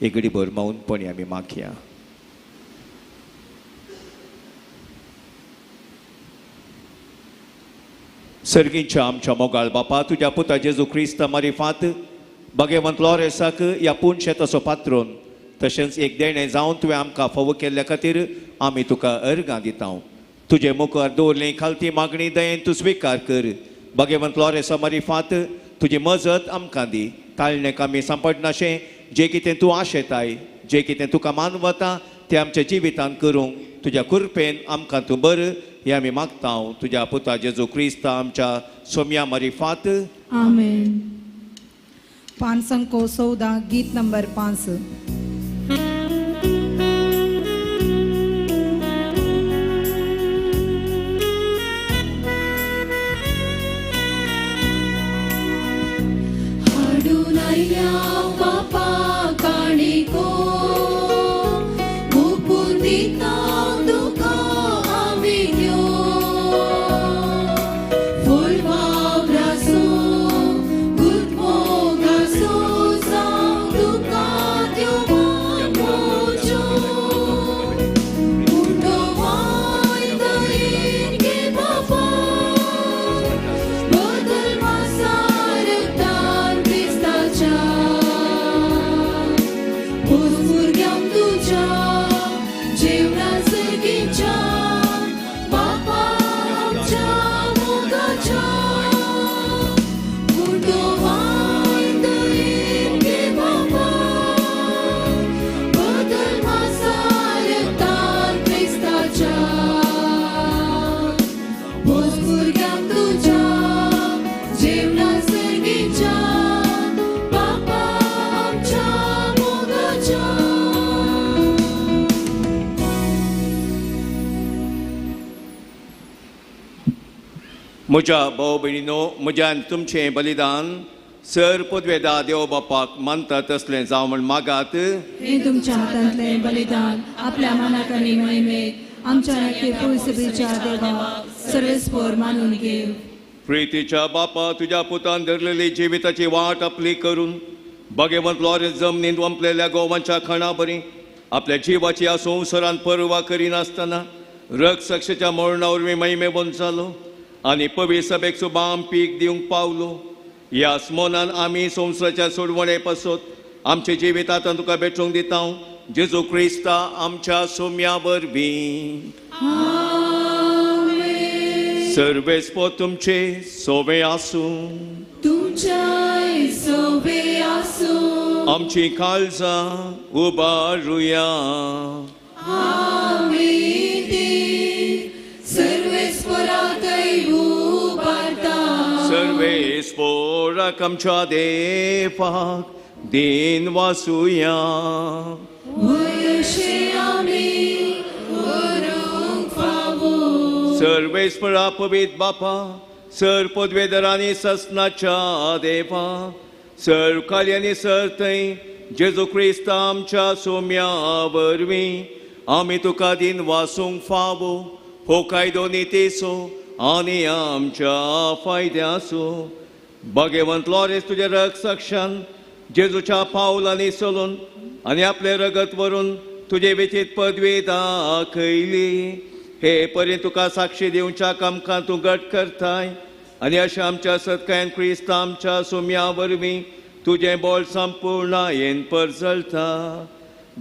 एक घडीभर मौनपणी आमी मागया. सर्गींच्या आमच्या मोगाळ बापा तुज्या पुता जेजू क्रिस्त मारिफांत भगवंत लॉरेसाक ह्या पुणशे तसो पात्रोन तशेंच एक देणें जावन तुवें आमकां फावो केल्ल्या खातीर आमी तुका अर्गां दिता. तुजे मुखार दवरली खालती मागणी दयेन तूं स्विकार कर. भगवंत लॉरेसा मारिफांत तुजी मजत आमकां दी. ताळणेक आमी सांपडनाशें जें कितें तूं आशेताय जें कितें तुका मानवता तें आमच्या जिवितांत करूंक तुज्या कृपेन आमकां तूं बर हें आमी मागता तुज्या पुता जेजू क्रिस्त आमच्या सोम्या मारिफांत. आमेन. पान संको 14 गीत नंबर 5. हाडून आयल्या बापा काणिको मुपून दिता तुका आमी घेवन. फुलवावरासो गुदमोगासो जावं तुका त्यो मोज्यो. उठोवाय दयेन घे बापा बदल मासारतान क्रिस्ताच्या. भुरग्यांक तुज्या जेवणां सर्गीच्या बापा आमच्या मोगाच्या. उठोवाय दयेन घे बापा बदल मासारतान क्रिस्ताच्या. भुरग्यांक तुज्या जेवणां सर्गीच्या बापा आमच्या मोगाच्या. म्हज्या भाव भयणीनो म्हज्यान तुमचें बलिदान सर पदवेदा देव बापाक मानता तसलें जावं म्हण मागात. हे तुमच्या हातांतले बलिदान आपल्या मनाक आनी महिमेक आमच्या पवित्रतेच्या देवा सर्वेस्पर मानून घेव. प्रितीच्या बापा तुज्या पुतान धरलेली जिविताची वाट आपली करून भगवंत लॉरेन्स जमनींत वंपलेल्या गोवांच्या खणा बरी आपल्या जिवाची ह्या संवसारान परवा करिनासतना रक्त साक्षीच्या मरणा वरवीं महिमेबंद जालो आनी पवित्र सभेक सुबाम पीक दिवंक पावलो. ह्या स्मोनान आमी संवसाराच्या सोडवणे पासत आमचे जिवितांत तुका भेटूंक दिता. जेजू क्रिस्ता आमच्या सोम्या वरवीं सर्वेस्पो तुमचे सोवे आसूं तुमच्या सोबे आसूं आमची काळजां उबारुया आमी ती सर्वेस्पराकय उबारता सर्वेस्पोराक आमच्या देवाक दिन वासुया वयशे आमी करूंक फावो सर्वेस्परा पवित बापा सर पदवेदरांनी ससनाच्या देवा सर कार्यांनी सर थंय जेजू क्रिस्त आमच्या सोम्या वरवीं आमी तुका दिन वासूंक फावो हो कायदो नितेसो आनी आमच्या फायद्याचो भगवंत लॉरेस तुजे रक्षक्षान जेजूच्या पावलांनी चलून आनी आपले रगत व्हरून तुजे वेचीत पदवी दाखयली हे पर्यंत तुका साक्षी दिवच्या कामकां तूं घट करताय आनी अशें आमच्या सत्कायन क्रिस्त आमच्या सोम्या वरवीं तुजें बोल संपूर्णायेन परजळटा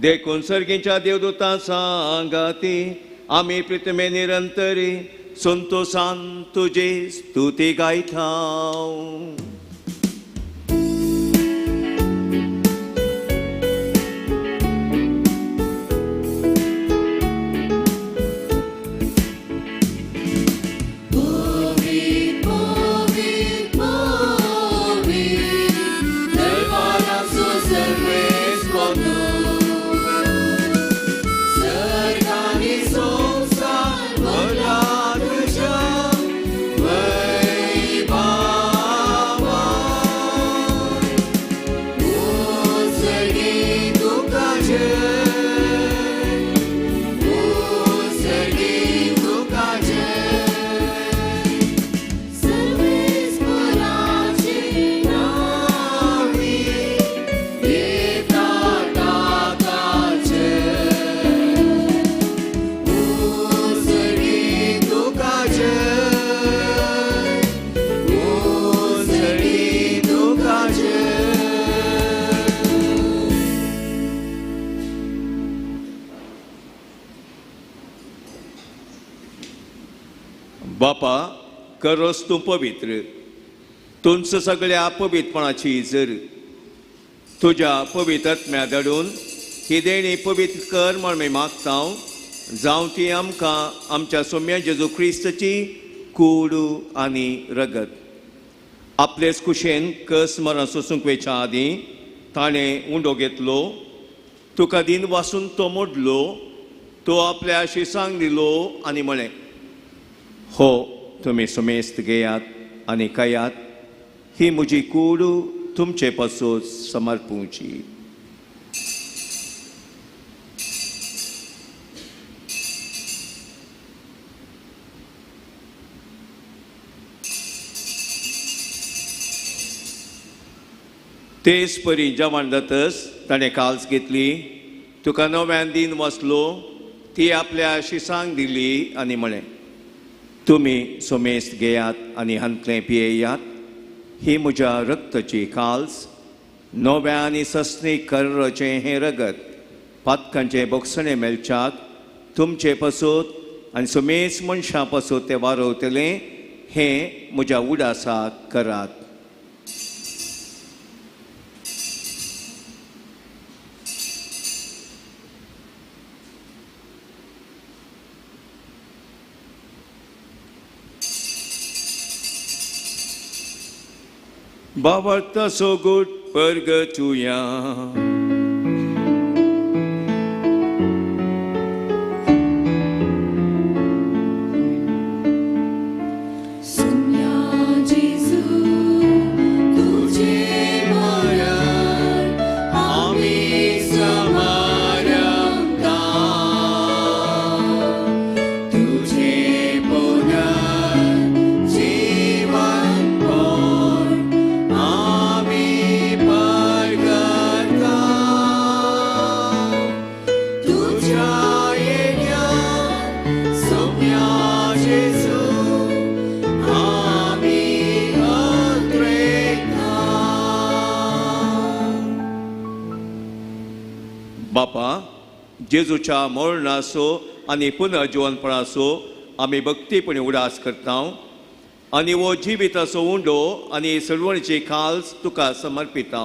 देखून सर्गीच्या देवदूतां सांगाती आमी प्रितमे निरंतरी संतोषान तुजी स्तुती गायता बापा करोस तूं पवित्र तुंच सगळ्या पवित्रपणाची इजर तुज्या पवित्रत्म्या धाडून ही देणी पवित्र कर म्हण मी मागता जावं ती आमकां आमच्या सोम्या जेजू क्रिस्ताची कूड आनी रगत आपलेच कुशेन कस मरण सोसूंक वेच्या आदीं ताणें उंडो घेतलो तुका दिन वासून तो मोडलो तो आपल्या शिसांक दिलो आनी म्हळें हो तुमी सुमेस्त घेयात आनी खायात ही म्हजी कूड तुमचे पासून समर्पूची तेच परी जेवण जातस ताणें काल्स घेतली तुका नव्यान दिन वसलो ती आपल्या शिसांक दिली आनी म्हळें तुमी सोमेस्त घेयात आनी हंतले पियेयात ही म्हज्या रक्ताची काल्स नव्या आनी सस्नी कर्रचें हें रगत पातकांचे बोगसणे मेलच्याक तुमचे पासून आनी सोमेस मनशां पासून ते वारवतलें हें म्हज्या उडासाक करात Bavarta so good purgatuya Sumya Jesu tujhe maran ami samaramta tujhe punan jeevan por ami pargata tujha yenya Sumya Jesu बापा जेजूच्या मरणाचो आनी पुनर्जीवनपणाचो आमी भक्तीपणी उडास करता आनी हो जिविताचो उंडो आनी सडवणीची खाल्स तुका समर्पिता.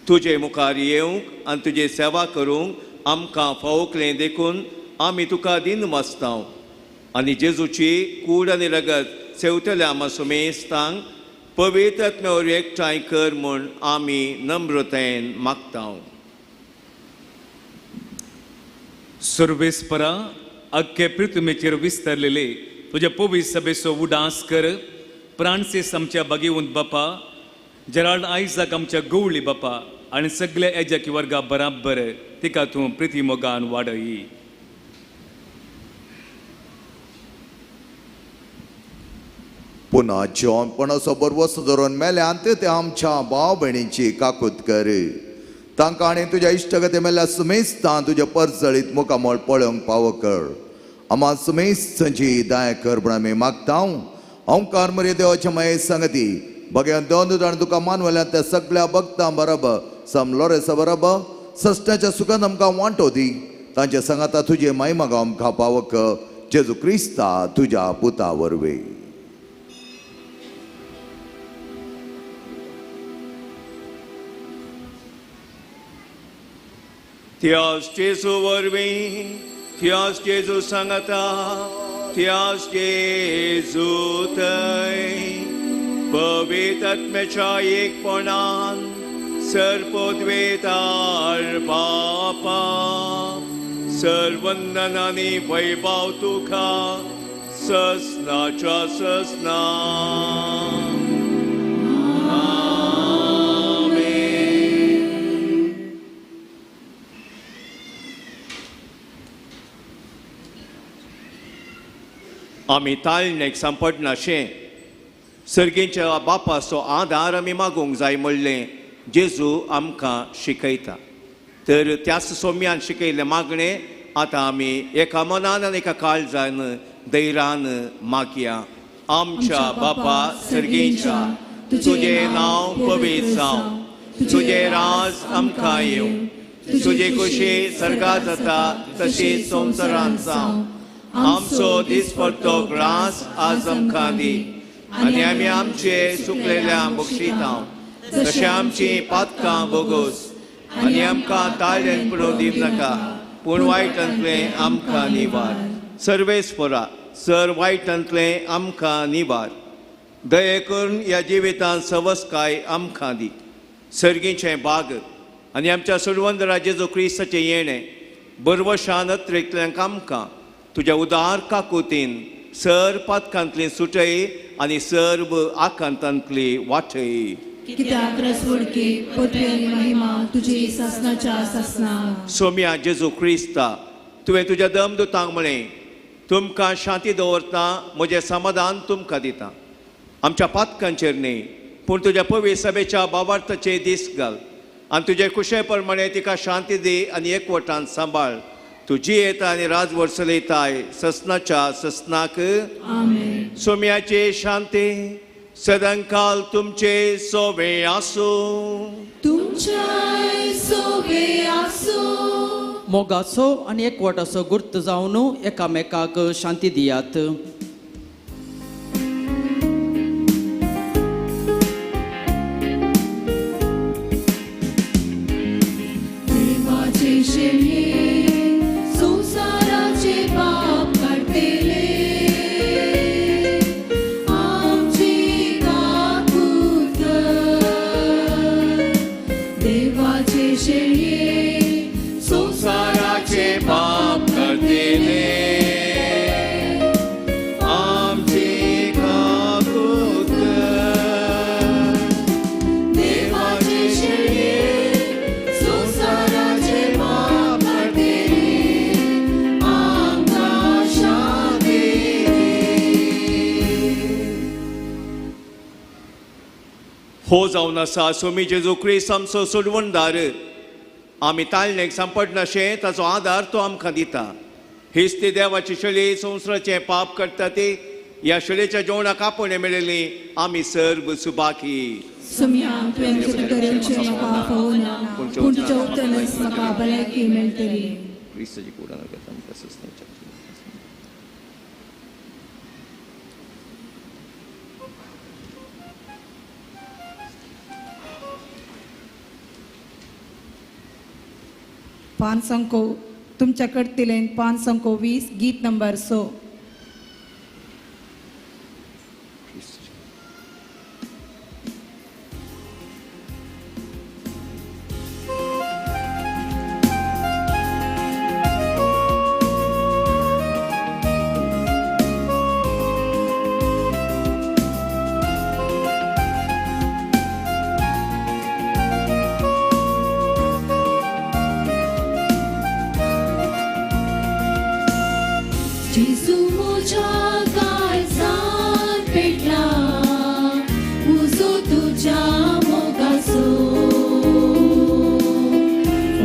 तुजे मुखार येवंक आनी तुजी सेवा करूंक आमकां फावकलें देखून आमी तुका दिन वाचता आनी जेजूची कूड आनी रगत सेवतल्या आमा सुमेस्तांक पवित्र आत्म्यावर एकठांय कर म्हूण आमी नम्रतायेन मागता. सर्वेस्परा अख्खे पृथ्वीचेर विस्तारलेले तुझ्या पवित्र सभेचो उडास कर. फ्रांसीस आमच्या बागेवंत बापा, जेराल्ड आयजाक आमच्या गवळी बापा आनी सगळ्या एजाकी वर्गा बराबर तिका तूं प्रिती मोगान वाडय. पुन्हा जेवणपणाचो बरवस्त धरून मेल्यांत ते आमच्या भाव भयणींची काकूत कर. तांकां आनी तुज्या इश्टगते मेल्या सुमेस्तां तुज्या परसळीत मुखामोळ पळोवंक फावो कर. आम्हा सुमेस्तांची दाय कर म्हूण आमी मागता. ओंकार मरे देवाच्या माये सांगती भगवान दोन जाण तुका मानवल्यान त्या सगळ्या भक्तां बरोबर समलोरेसा बरोबर सश्टाच्या सुखान आमकां वांटो दी. तांच्या सांगाता तुजे महिमा आमकां फावो कर. जेजू क्रिस्ता तुज्या पुता वरवीं. त्याच जेजू वरवीं, त्याच जेजू सांगता, त्याच जेजू थंय पवित्र आत्म्याच्या एकपणान सर्वोद्वेतार बापा सर्वंदन आनी वैभव तुका ससनाच्या ससना. आमी ताळणेक सांपडनाशें सर्गेच्या बापाचो आदार आमी मागूंक जाय म्हणलें जेजू आमकां शिकयता. तर त्याच सोम्यान शिकयलें मागणें आतां आमी एका मनान आनी एका काळजान धैर्यान मागया. आमच्या बापा सर्गेच्या, तुजें नांव पवित्र जावं, तुजें राज आमकां येवं, तुजे कुशी सर्गा जाता तशीच संवसारांत जावं. आमचो दिसपट्टो ग्रास आज आमकां दी आनी आमी आमचे चुकलेल्यांक बक्षिता तशें आमची पातकां बोगोस आनी आमकां ताळ्यान पडूं दिवं नाका पूण वायटांतलें आमकां निवार. सर्वेस्परा सर वायटांतलें आमकां निवार. दये करून ह्या जिवितांत सवस्काय आमकां दी. सर्गीचें बाग आनी आमच्या सुडवंदरा जेजू क्रिस्ताचें येणें बरवशान अत्रेंतल्यांक आमकां तुज्या उदार काकुतीन सर पातकांतली सुटय आनी सर्व आकांतांतली वाटय. कित्याक रसवडके पृथ्वी आनी महिमा तुजी सासनाच्या सासना. सोम्या जेजू क्रिस्ता तुवें तुज्या दमदुतांक म्हळें तुमकां शांती दवरता, म्हजें समाधान तुमकां दिता. आमच्या पातकांचेर न्ही पूण तुज्या पवित्र सभेच्या भावार्थाचे दीस घाल आनी तुजे कुशे प्रमाणे तिका शांती दी आनी एकवटान सांबाळ. तुजी येता आनी राजवट चलयताय ससनाच्या ससनाक. आमेन. सोम्याचे शांती सदांकाल तुमचे सोबे आसूं. तुमच्या सोबे आसूं. मोगाचो आनी एकवटाचो गुर्त जावन एकामेकाक शांती दियात. देवाचे शेळये संसाराचे पाप काढतेले आमची काकूत. देवाचे शेळये संसाराचे पाप करतेले आमची काकूत. देवाचे शेळये संसाराचे पाप काढतेले आमकां शांती हो जावन आसा सोमी जेजू क्रिस्त आमचो सोडवणदार. आमी ताळणेक सांपडनाशें ताचो आदार तो आमकां दिता. हीच ती देवाची शेळी संवसाराचें पाप करता ती. ह्या शेळयेच्या जेवणाक आपणे मेळिल्ली आमी सर्व सुबाकी. सम्या तुवें आमचे तरेचे म्हाका फोवना पूण तुज्या उतरस म्हाका भलायकी मेळटली. क्रिस्ताची कुडान करता आमकां सस्तेंच्या पान संको तुमच्याकडे दिलेन पान संको 20 गीत नंबर 100. जेसू मोच्या काळजात पेटला उजो तुझ्या मोगाचो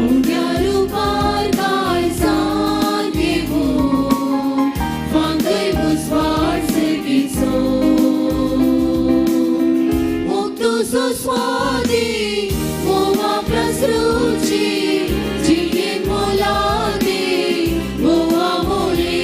उड्या रुपार काळजात घेवून फांकय बुजवाड सर्गीचो मोग तुजो स्वादी मोवा प्रसरूची जियेन मोलादी मोवा मोली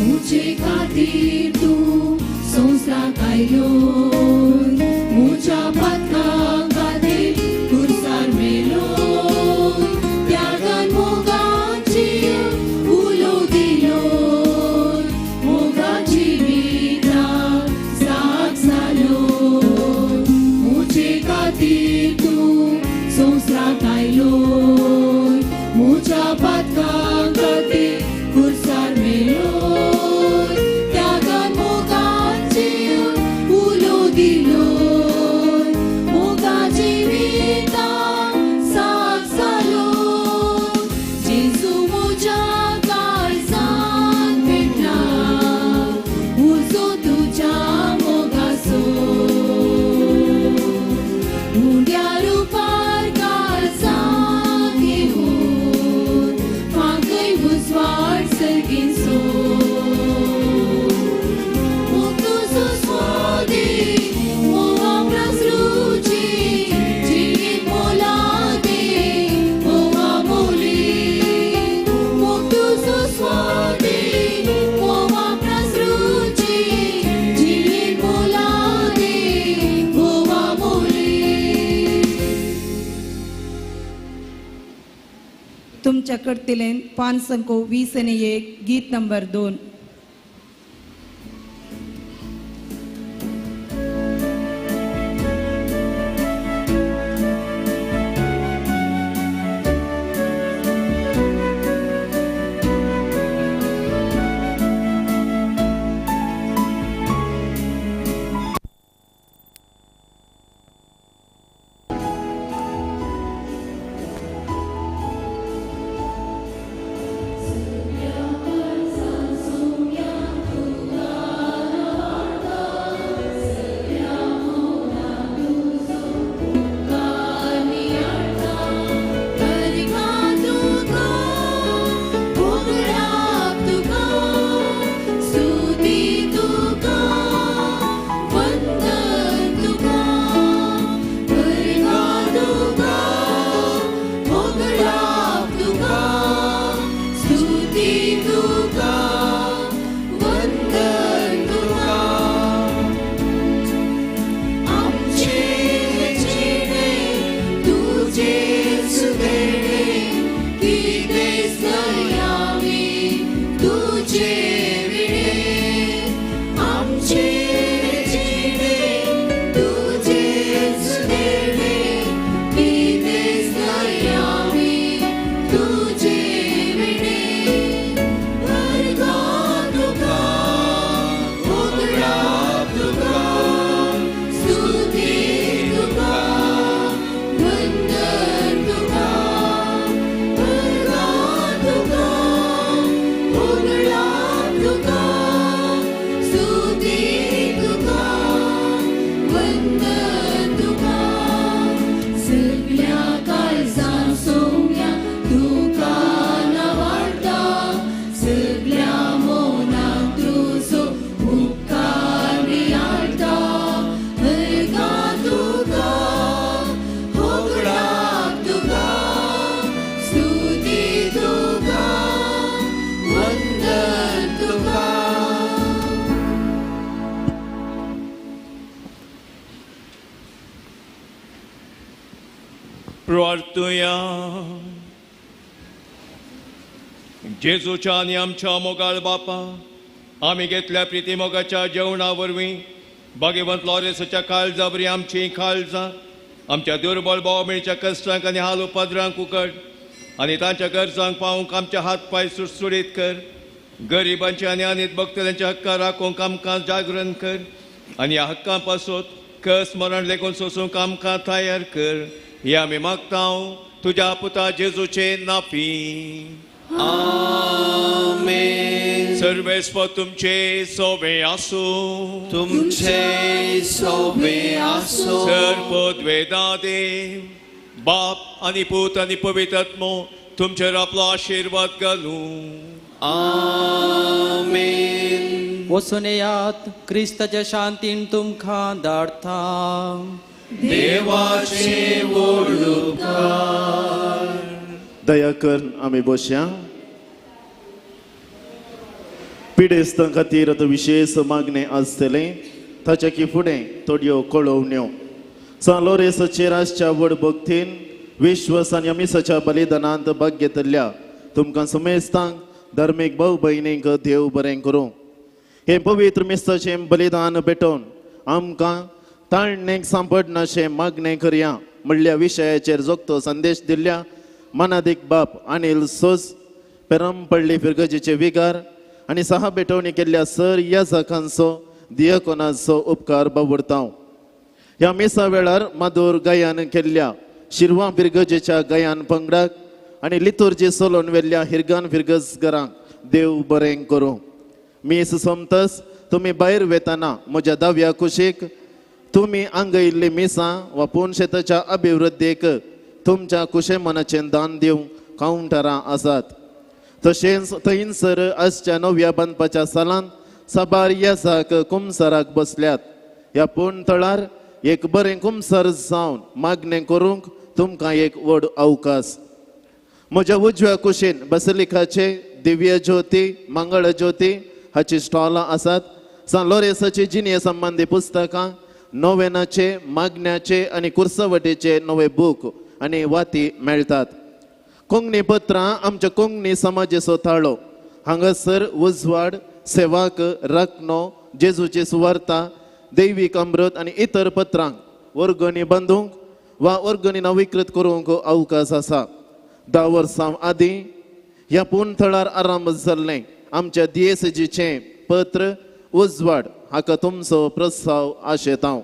मुझे खातीर तूं संवसाराक आयलो मुझ्या पातकां खातीर खुर्सार मेलो त्यागान मोगाची उलो दिलो मोगाची विधा साग जालो मुझे खातीर तूं संवसाराक आयलो मुझ्या पातकां खातीर खुर्सार मेलो तुमच्याकडे दिलेन पान संको 20 आणि 1 गीत नंबर 2. So प्रार्थुया. जेजूच्या आणि आमच्या मोगाळ बापा, आम्ही घेतल्या प्रिती मोगाच्या जेवणा वरवीं भाग्यवंत लॉरेन्सच्या काळजा बरी आमची काळजां, आमच्या दुर्बळ भावमेच्या कश्टांक आनी हाल उपद्रांक उकड आनी तांच्या गरजांक पावूंक आमचे हात पाय सुटसुडीत कर. गरिबांचे आनी अनित भक्तांच्या हक्का राखूंक आमकां जागरण कर आनी ह्या हक्कां पासून कस मरण लेगून सोसूंक आमकां तयार कर. हे आमी मागतां तुज्या पुता जेजूचे नांवी. आमेन. सर्वेस्पर तुमचे सोबे आसूं. तुमचे सोबे आसूं. सर्वोद्वेदा देव बाप आनी पूत आनी पवित्र आत्मो तुमचेर आपलो आशीर्वाद घालूं. आमेन. वचून येयात, क्रिस्ताच्या शांतीन तुमकां धाडटा. देवाचे वळखकार. दया कर आमी बसया. पिडेस्तां खातीर आतां विशेष मागणें आसतलें, ताच्या की फुडें थोड्यो कळोवण्यो. सालोरेसाचे रासच्या व्हड भक्तीन विश्वास आनी अमिसाच्या बलिदानांत भाग घेतल्या तुमकां समेस्तांक धर्मीक भाव भयणींक देव बरें करूं. हे पवित्र मिस्ताचें बलिदान भेटोवन आमकां ताळणेक सांपडनाशें मागणें करया म्हणल्या विशयाचेर जोगतो संदेश दिल्ल्या मानादीक बाप अनिल सोस, पेरंपळ्ळी फिरगजेचे विगार आनी सहा भेटवणी केल्ल्या सर याजकांचो दियकोनाचो उपकार बावडतां. ह्या मिसा वेळार मादूर गायन केल्ल्या शिरवां फिरगजेच्या गायन पंगडाक आनी लितुर्जी सोलोवन वेल्ल्या हिरगान फिरगजकारांक देव बरें करूं. मीस सोमतस तुमी भायर वेताना म्हज्या दाव्या कुशीक तुमी आंगयल्ली मिसां वा पोनशेताच्या अभिवृद्धीक तुमच्या कुशे मनाचें दान दिवंक कावंटरां आसात. तशेंच थंयसर आजच्या नव्या बांदपाच्या सालांत साबार येसाक कुमसाराक बसल्यात. ह्या पोंतळार एक बरें कुमसार जावन मागणें करूंक तुमकां एक व्हड अवकाश. म्हज्या उजव्या कुशीन बसलिकाचे दिव्य ज्योती, मंगळ ज्योती हाची स्टॉलां आसात. सान लोरेसाची जिणे संबंधी पुस्तकां, नोवेनाचे, मागण्याचे आनी कुर्सवटेचे नवे बूक आनी वाती मेळटात. कोंकणी पत्रां आमच्या कोंकणी समाजाचो ताळो. हांगासर उजवाड, सेवाक, रत्नो, जेजूची सुवार्ता, दैवीक अमृत आनी इतर पत्रांक वर्गणी बांदूंक वा वर्गणी नवीकृत करूंक अवकाश आसा. 10 वर्सां आदीं ह्या पोंतळार आरंभ जाल्लें आमच्या DSGचें पत्र उजवाड हाका तुमचो प्रस्ताव आशेतां.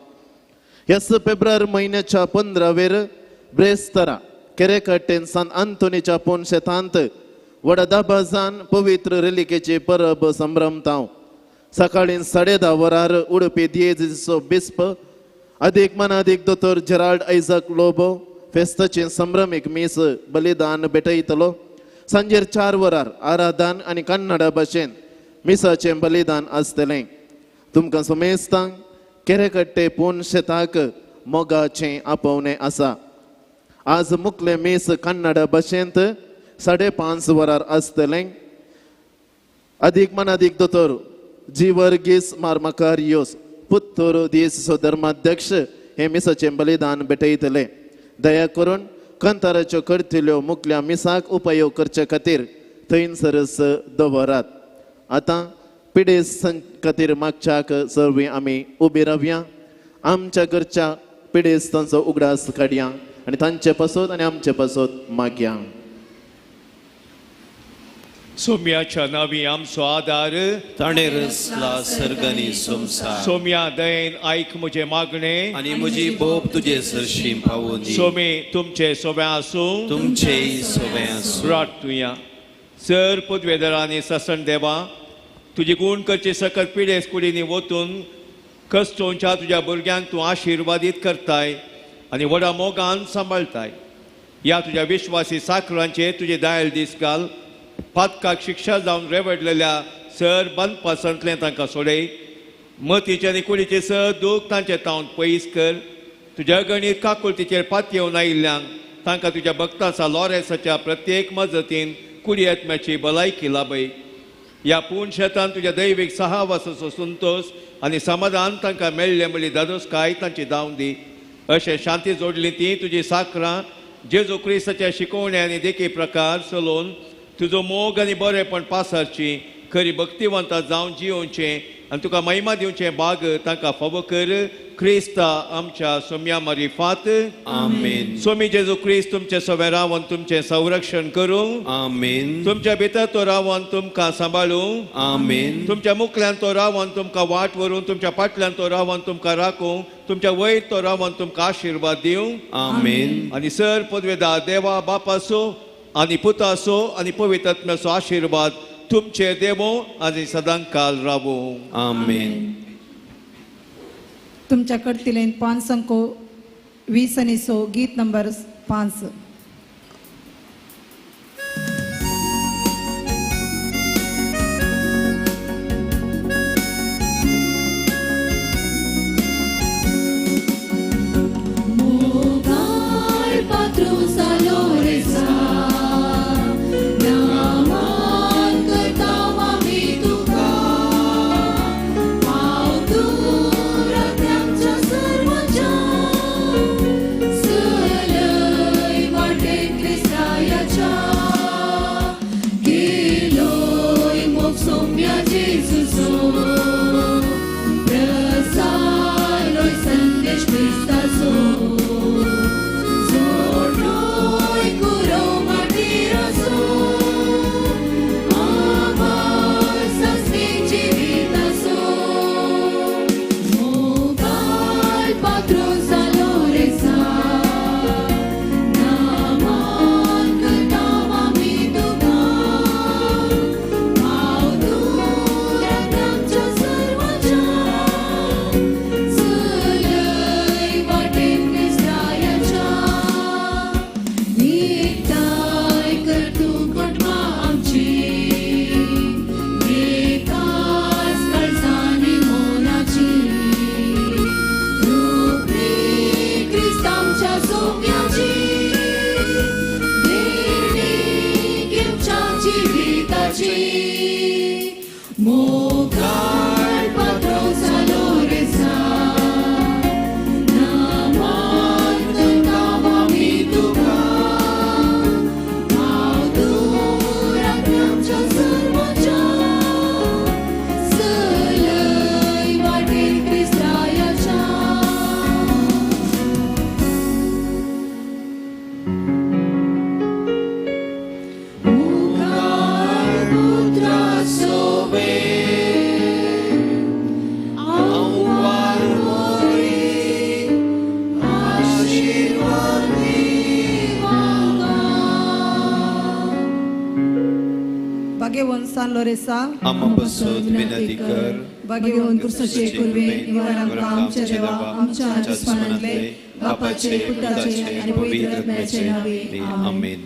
ह्या फेब्रुवारी म्हयन्याच्या 15वेर ब्रेस्तारा केरेकट्टेन सान आंतोनीच्या पोनशेतांत व्हडा दाबाजान पवित्र रेलिकेची परब संभ्रमतां. सकाळीं 10:30 वरार उडपी दियेचो बिस्प अदीक मनादीक दोतोर जेराल्ड आयझॅक लोबो फेस्ताची संभ्रमीक मीस बलिदान भेटयतलो. सांजेर 4 वरार आराधन आनी कन्नडा भाशेन मिसाचें बलिदान आसतलें. तुमकां समेस्तांक केरेकट्टे पोनशेताक मोगाचें आपोवणें आसा. आज मुखलें मीस कन्नडा भाशेंत 5:30 वरार आसतलें. अदीक मनादीक दोतोर जी वर्गीस मार्माकारियोस पुत्तूर दिसो धर्माध्यक्ष हे मिसाचें बलिदान भेटयतले. दया करून कंताराच्यो करतल्यो मुखल्या मिसाक उपयोग करचे खातीर थंयसरच दवरात. आतां पिडेस खातीर मागच्याक सर्वी आमी उबी रावया. आमच्या घरच्या पिडेस्तांचो उगडास काडया आनी तांचे पासत आनी आमचे पासत मागया. सोम्याच्या नांवी आमचो आदार ताणें रचला सर्गनी संवसार. सोम्या दयेन आयक म्हजे मागणें आनी म्हजी बोब तुजे सरशी पावून दी. सोमे तुमचे सोबे आसूं. तुमचेय सोबे आसूं. प्रार्थुया. सर पदवेदारांनी ससन देवा, तुजी गुण करचे सकत पिडेस कुडींनी वतून कश्टोवच्या तुज्या भुरग्यांक तूं आशिर्वादीत करताय आनी व्हडा मोगान सांबाळताय. ह्या तुज्या विश्वासी साखरांचे तुजे दायल दीस घाल. पातकाक शिक्षा जावन रेवडलेल्या सर बांदपासंतलें तांकां सोडय. मतीचे आनी कुडीचे सर दूख तांचे तावन पयस कर. तुज्या गणीत काकुळतीचेर पात येवन आयिल्ल्यांक तांकां तुज्या भक्तांचा लॉरेसाच्या प्रत्येक मजतीन कुडी आत्म्याची भलायकी लाभय. ह्या पूर्ण शेतान तुज्या दैवीक सहवासाचो संतोष आनी समाधान तांकां मेळ्ळें म्हणली धादोसकाय तांची दावून दी. अशें शांती जोडली ती तुजी साखरां जेजू क्रिस्ताच्या शिकवण्या आनी देखी प्रकार चलोवन तुजो मोग आनी बरेपण पासारची खरी भक्तिवंतां जावन जियोवचें आनी तुका महिमा दिवचें भाग तांकां फावो कर क्रिस्ता आमच्या सोम्या मारिफात आमेन सोमी जेजू क्रिस्त तुमचे सवे रावन तुमचें संरक्षण करूं आमेन तुमच्या भितर तो रावन तुमकां सांबाळूं आमेन तुमच्या मुखल्यान तो रावन तुमकां वाट व्हरून तुमच्या फाटल्यान तो रावन तुमकां राखूं तुमच्या वयर तो रावन तुमकां आशिर्वाद दिवं आमेन आनी सर पदवेदार देवा बापासो आनी पुतासो आनी पवित्र आत्म्याचो आशिर्वाद तुमचे देवो आनी सदां काल रावो आमेन तुमच्या कडतिलेन 5 अंको 20 आनी 6 गीत number 5. Mogai Patrus Aloresa Naman Katawa Mituka Pauturat Yamcha Sarvaja Salai Vate Kristayacha Giloi Moksomya Jesuso Prasaroi Sandesh Kristaso Mogar Patros Aloresa Naman Katawa Mituka Pauturat Yamcha Sarvaja Salai Vate Kristayacha Mogar Putra Sobe Bagewon San Loresa आमापासून विनंती कर Bagewon कृष्णाचे पूर्वे निवार आमकां आमच्या देवा आमच्या आस्मानांतले बापाचे पुताचे आनी पवित्र आत्म्याचे नावे आमेन. आमेन